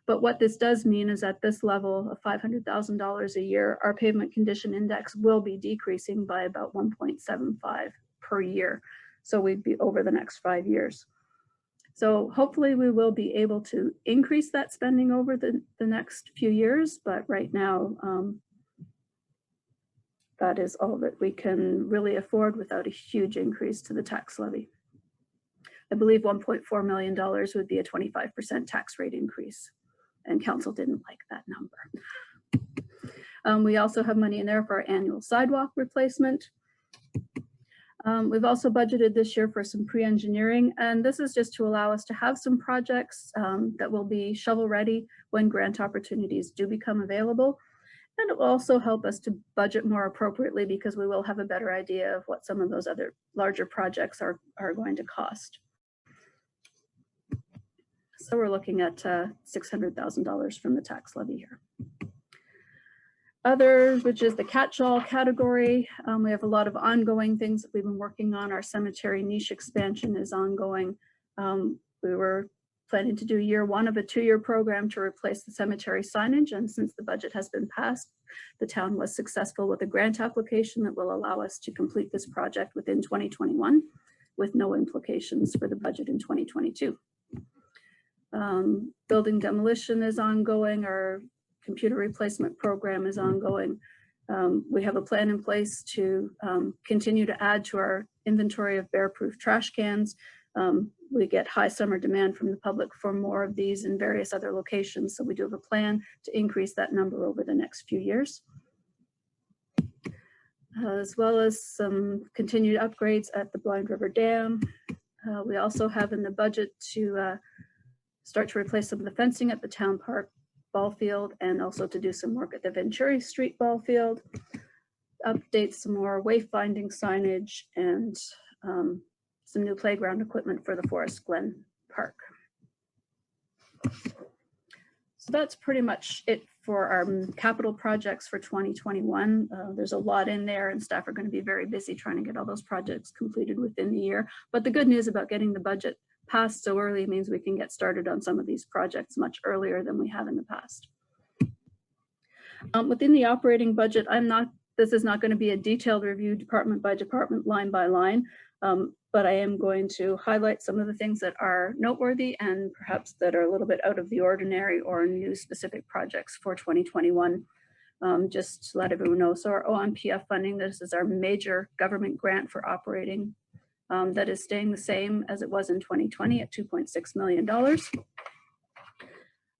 But what this does mean is at this level of $500,000 a year, our pavement condition index will be decreasing by about 1.75 per year. So we'd be over the next 5 years. So hopefully we will be able to increase that spending over the next few years, but right now, that is all that we can really afford without a huge increase to the tax levy. I believe $1.4 million would be a 25% tax rate increase, and council didn't like that number. We also have money in there for our annual sidewalk replacement. We've also budgeted this year for some pre-engineering, and this is just to allow us to have some projects that will be shovel ready when grant opportunities do become available. And it will also help us to budget more appropriately because we will have a better idea of what some of those other larger projects are going to cost. So we're looking at $600,000 from the tax levy here. Others, which is the catch-all category. We have a lot of ongoing things that we've been working on. Our cemetery niche expansion is ongoing. We were planning to do year one of a 2-year program to replace the cemetery signage. And since the budget has been passed, the town was successful with a grant application that will allow us to complete this project within 2021 with no implications for the budget in 2022. Building demolition is ongoing. Our computer replacement program is ongoing. We have a plan in place to continue to add to our inventory of bear-proof trash cans. We get high summer demand from the public for more of these in various other locations. So we do have a plan to increase that number over the next few years. As well as some continued upgrades at the Blind River Dam. We also have in the budget to start to replace some of the fencing at the town park ball field and also to do some work at the Venturi Street ball field, update some more wayfinding signage and some new playground equipment for the Forest Glen Park. So that's pretty much it for our capital projects for 2021. There's a lot in there and staff are going to be very busy trying to get all those projects completed within the year. But the good news about getting the budget passed so early means we can get started on some of these projects much earlier than we have in the past. Within the operating budget, this is not going to be a detailed review department by department, line by line, but I am going to highlight some of the things that are noteworthy and perhaps that are a little bit out of the ordinary or new specific projects for 2021. Just to let everyone know, so our OMPF funding, this is our major government grant for operating that is staying the same as it was in 2020 at $2.6 million.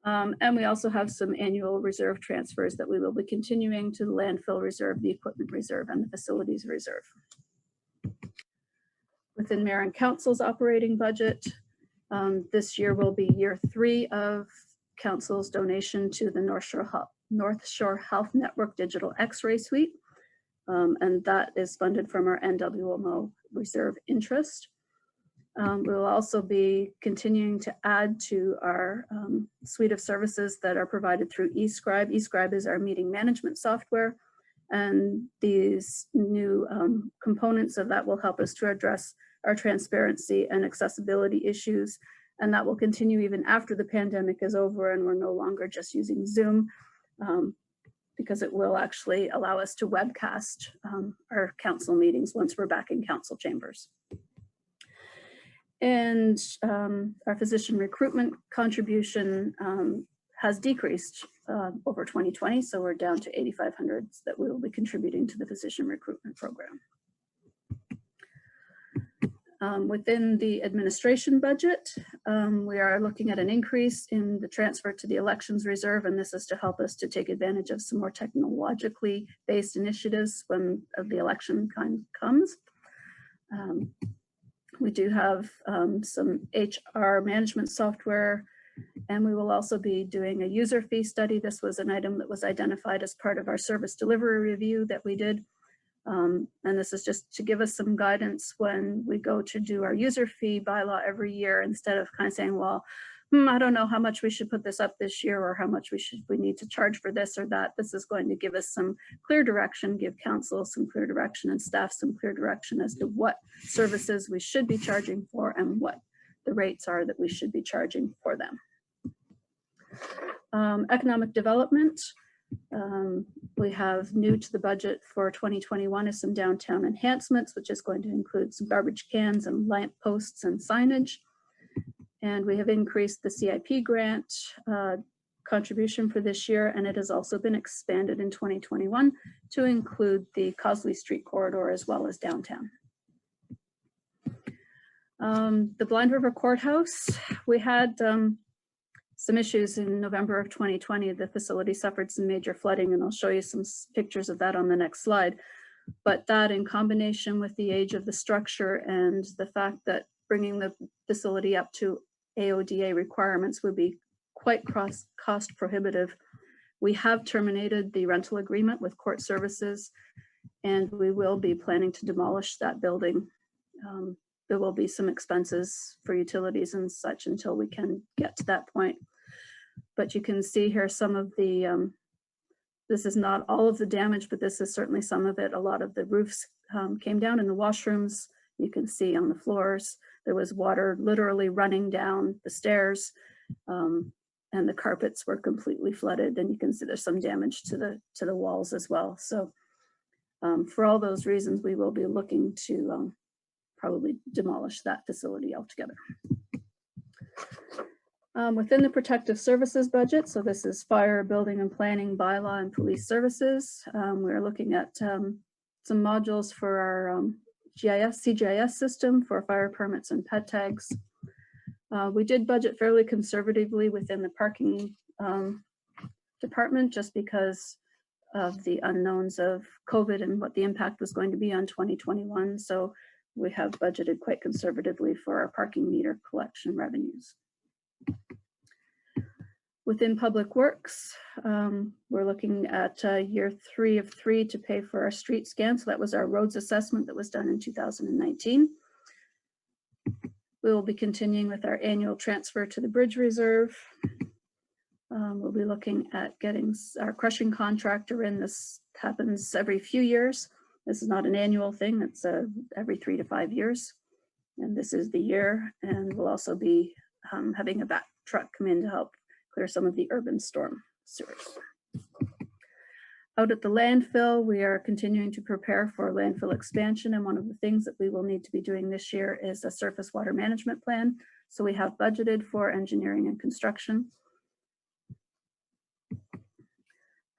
And we also have some annual reserve transfers that we will be continuing to the landfill reserve, the equipment reserve, and the facilities reserve. Within Mayor and Council's operating budget, this year will be year 3 of Council's donation to the North Shore Health Network Digital X-ray Suite. And that is funded from our NWMO reserve interest. We will also be continuing to add to our suite of services that are provided through eScribe. eScribe is our meeting management software, and these new components of that will help us to address our transparency and accessibility issues, and that will continue even after the pandemic is over and we're no longer just using Zoom, because it will actually allow us to webcast our council meetings once we're back in council chambers. And our physician recruitment contribution has decreased over 2020, so we're down to 8,500 that we will be contributing to the physician recruitment program. Within the administration budget, we are looking at an increase in the transfer to the elections reserve, and this is to help us to take advantage of some more technologically based initiatives when the election time comes. We do have some HR management software, and we will also be doing a user fee study. This was an item that was identified as part of our service delivery review that we did. And this is just to give us some guidance when we go to do our user fee bylaw every year, instead of kind of saying, well, I don't know how much we should put this up this year or how much we need to charge for this or that. This is going to give us some clear direction, give council some clear direction and staff some clear direction as to what services we should be charging for and what the rates are that we should be charging for them. Economic development. We have new to the budget for 2021 is some downtown enhancements, which is going to include some garbage cans and lamp posts and signage. And we have increased the CIP grant contribution for this year, and it has also been expanded in 2021 to include the Cosley Street corridor as well as downtown. The Blind River Courthouse, we had some issues in November of 2020. The facility suffered some major flooding, and I'll show you some pictures of that on the next slide. But that in combination with the age of the structure and the fact that bringing the facility up to AODA requirements would be quite cost prohibitive. We have terminated the rental agreement with Court Services, and we will be planning to demolish that building. There will be some expenses for utilities and such until we can get to that point. But you can see here some of the, this is not all of the damage, but this is certainly some of it. A lot of the roofs came down in the washrooms. You can see on the floors, there was water literally running down the stairs, and the carpets were completely flooded. And you can see there's some damage to the walls as well. So for all those reasons, we will be looking to probably demolish that facility altogether. Within the protective services budget, so this is fire, building and planning, bylaw, and police services. We're looking at some modules for our CGIS system for fire permits and pet tags. We did budget fairly conservatively within the parking department just because of the unknowns of COVID and what the impact was going to be on 2021. So we have budgeted quite conservatively for our parking meter collection revenues. Within Public Works, we're looking at year 3 of 3 to pay for our street scan. So that was our roads assessment that was done in 2019. We will be continuing with our annual transfer to the bridge reserve. We'll be looking at getting our crushing contractor in. This happens every few years. This is not an annual thing, it's every 3 to 5 years. And this is the year. And we'll also be having a back truck come in to help clear some of the urban storm sewers. Out at the landfill, we are continuing to prepare for landfill expansion. And one of the things that we will need to be doing this year is a surface water management plan. So we have budgeted for engineering and construction.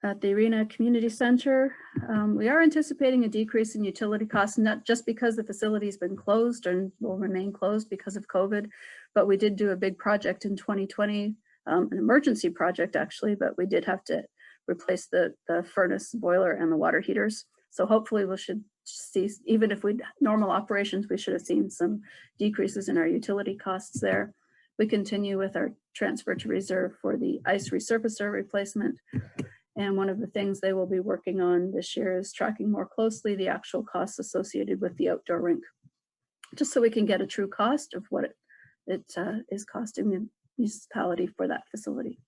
At the Arena Community Center, we are anticipating a decrease in utility costs, not just because the facility's been closed and will remain closed because of COVID, but we did do a big project in 2020, an emergency project actually, but we did have to replace the furnace, boiler, and the water heaters. So hopefully we should see, even if we normal operations, we should have seen some decreases in our utility costs there. We continue with our transfer to reserve for the ice resurfacer replacement. And one of the things they will be working on this year is tracking more closely the actual costs associated with the outdoor rink, just so we can get a true cost of what it is costing the municipality for that facility.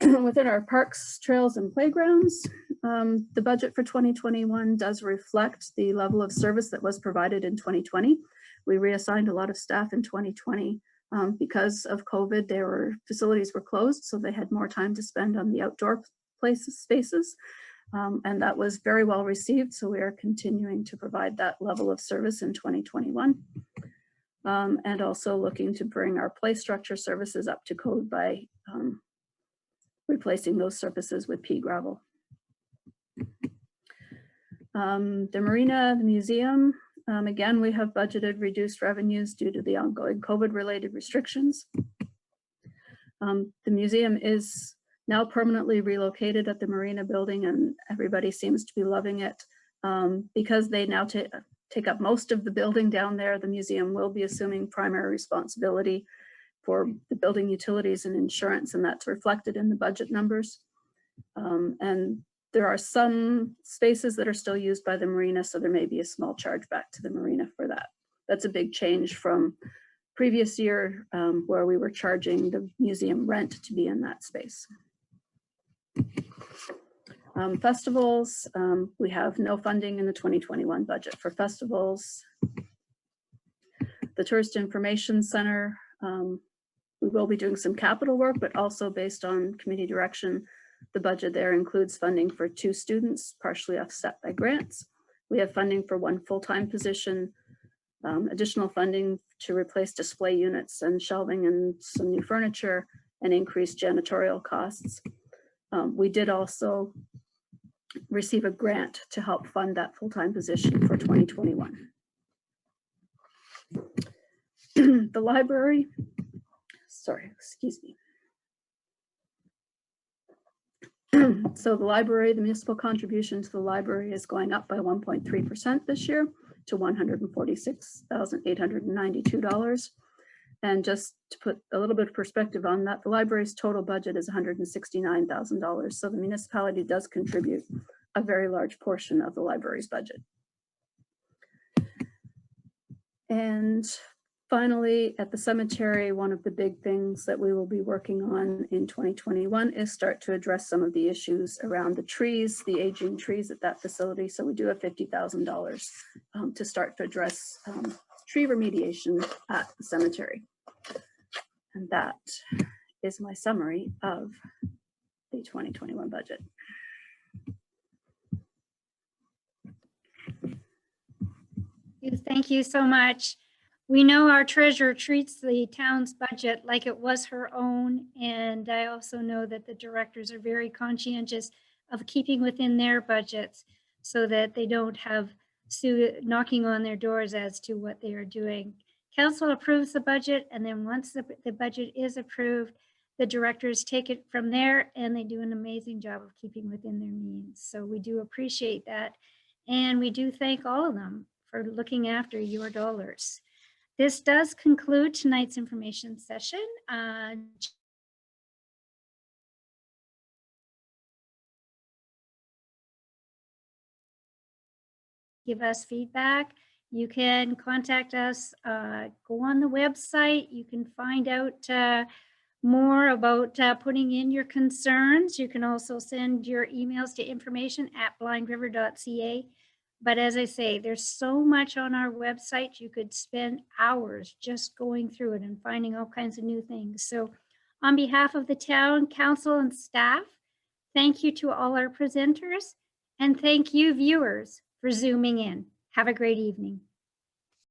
Within our parks, trails, and playgrounds, the budget for 2021 does reflect the level of service that was provided in 2020. We reassigned a lot of staff in 2020. Because of COVID, facilities were closed, so they had more time to spend on the outdoor spaces, and that was very well received. So we are continuing to provide that level of service in 2021, and also looking to bring our play structure services up to code by replacing those surfaces with pea gravel. The marina, the museum. Again, we have budgeted reduced revenues due to the ongoing COVID-related restrictions. The museum is now permanently relocated at the Marina building, and everybody seems to be loving it. Because they now take up most of the building down there, the museum will be assuming primary responsibility for the building utilities and insurance, and that's reflected in the budget numbers. And there are some spaces that are still used by the marina, so there may be a small charge back to the marina for that. That's a big change from previous year where we were charging the museum rent to be in that space. Festivals, we have no funding in the 2021 budget for festivals. The Tourist Information Center, we will be doing some capital work, but also based on committee direction, the budget there includes funding for 2 students, partially offset by grants. We have funding for 1 full-time position, additional funding to replace display units and shelving and some new furniture, and increased janitorial costs. We did also receive a grant to help fund that full-time position for 2021. The library, sorry, excuse me. So the library, the municipal contribution to the library is going up by 1.3% this year to $146,892. And just to put a little bit of perspective on that, the library's total budget is $169,000. So the municipality does contribute a very large portion of the library's budget. And finally, at the cemetery, one of the big things that we will be working on in 2021 is start to address some of the issues around the trees, the aging trees at that facility. So we do have $50,000 to start to address tree remediation at the cemetery. And that is my summary of the 2021 budget. Thank you so much. We know our treasurer treats the town's budget like it was her own. And I also know that the directors are very conscientious of keeping within their budgets so that they don't have Sue knocking on their doors as to what they are doing. Council approves the budget, and then once the budget is approved, the directors take it from there and they do an amazing job of keeping within their means. So we do appreciate that. And we do thank all of them for looking after your dollars. This does conclude tonight's information session. Give us feedback. You can contact us, go on the website. You can find out more about putting in your concerns. You can also send your emails to information@blindriver.ca. But as I say, there's so much on our website. You could spend hours just going through it and finding all kinds of new things. So on behalf of the town council and staff, thank you to all our presenters, and thank you viewers for zooming in. Have a great evening.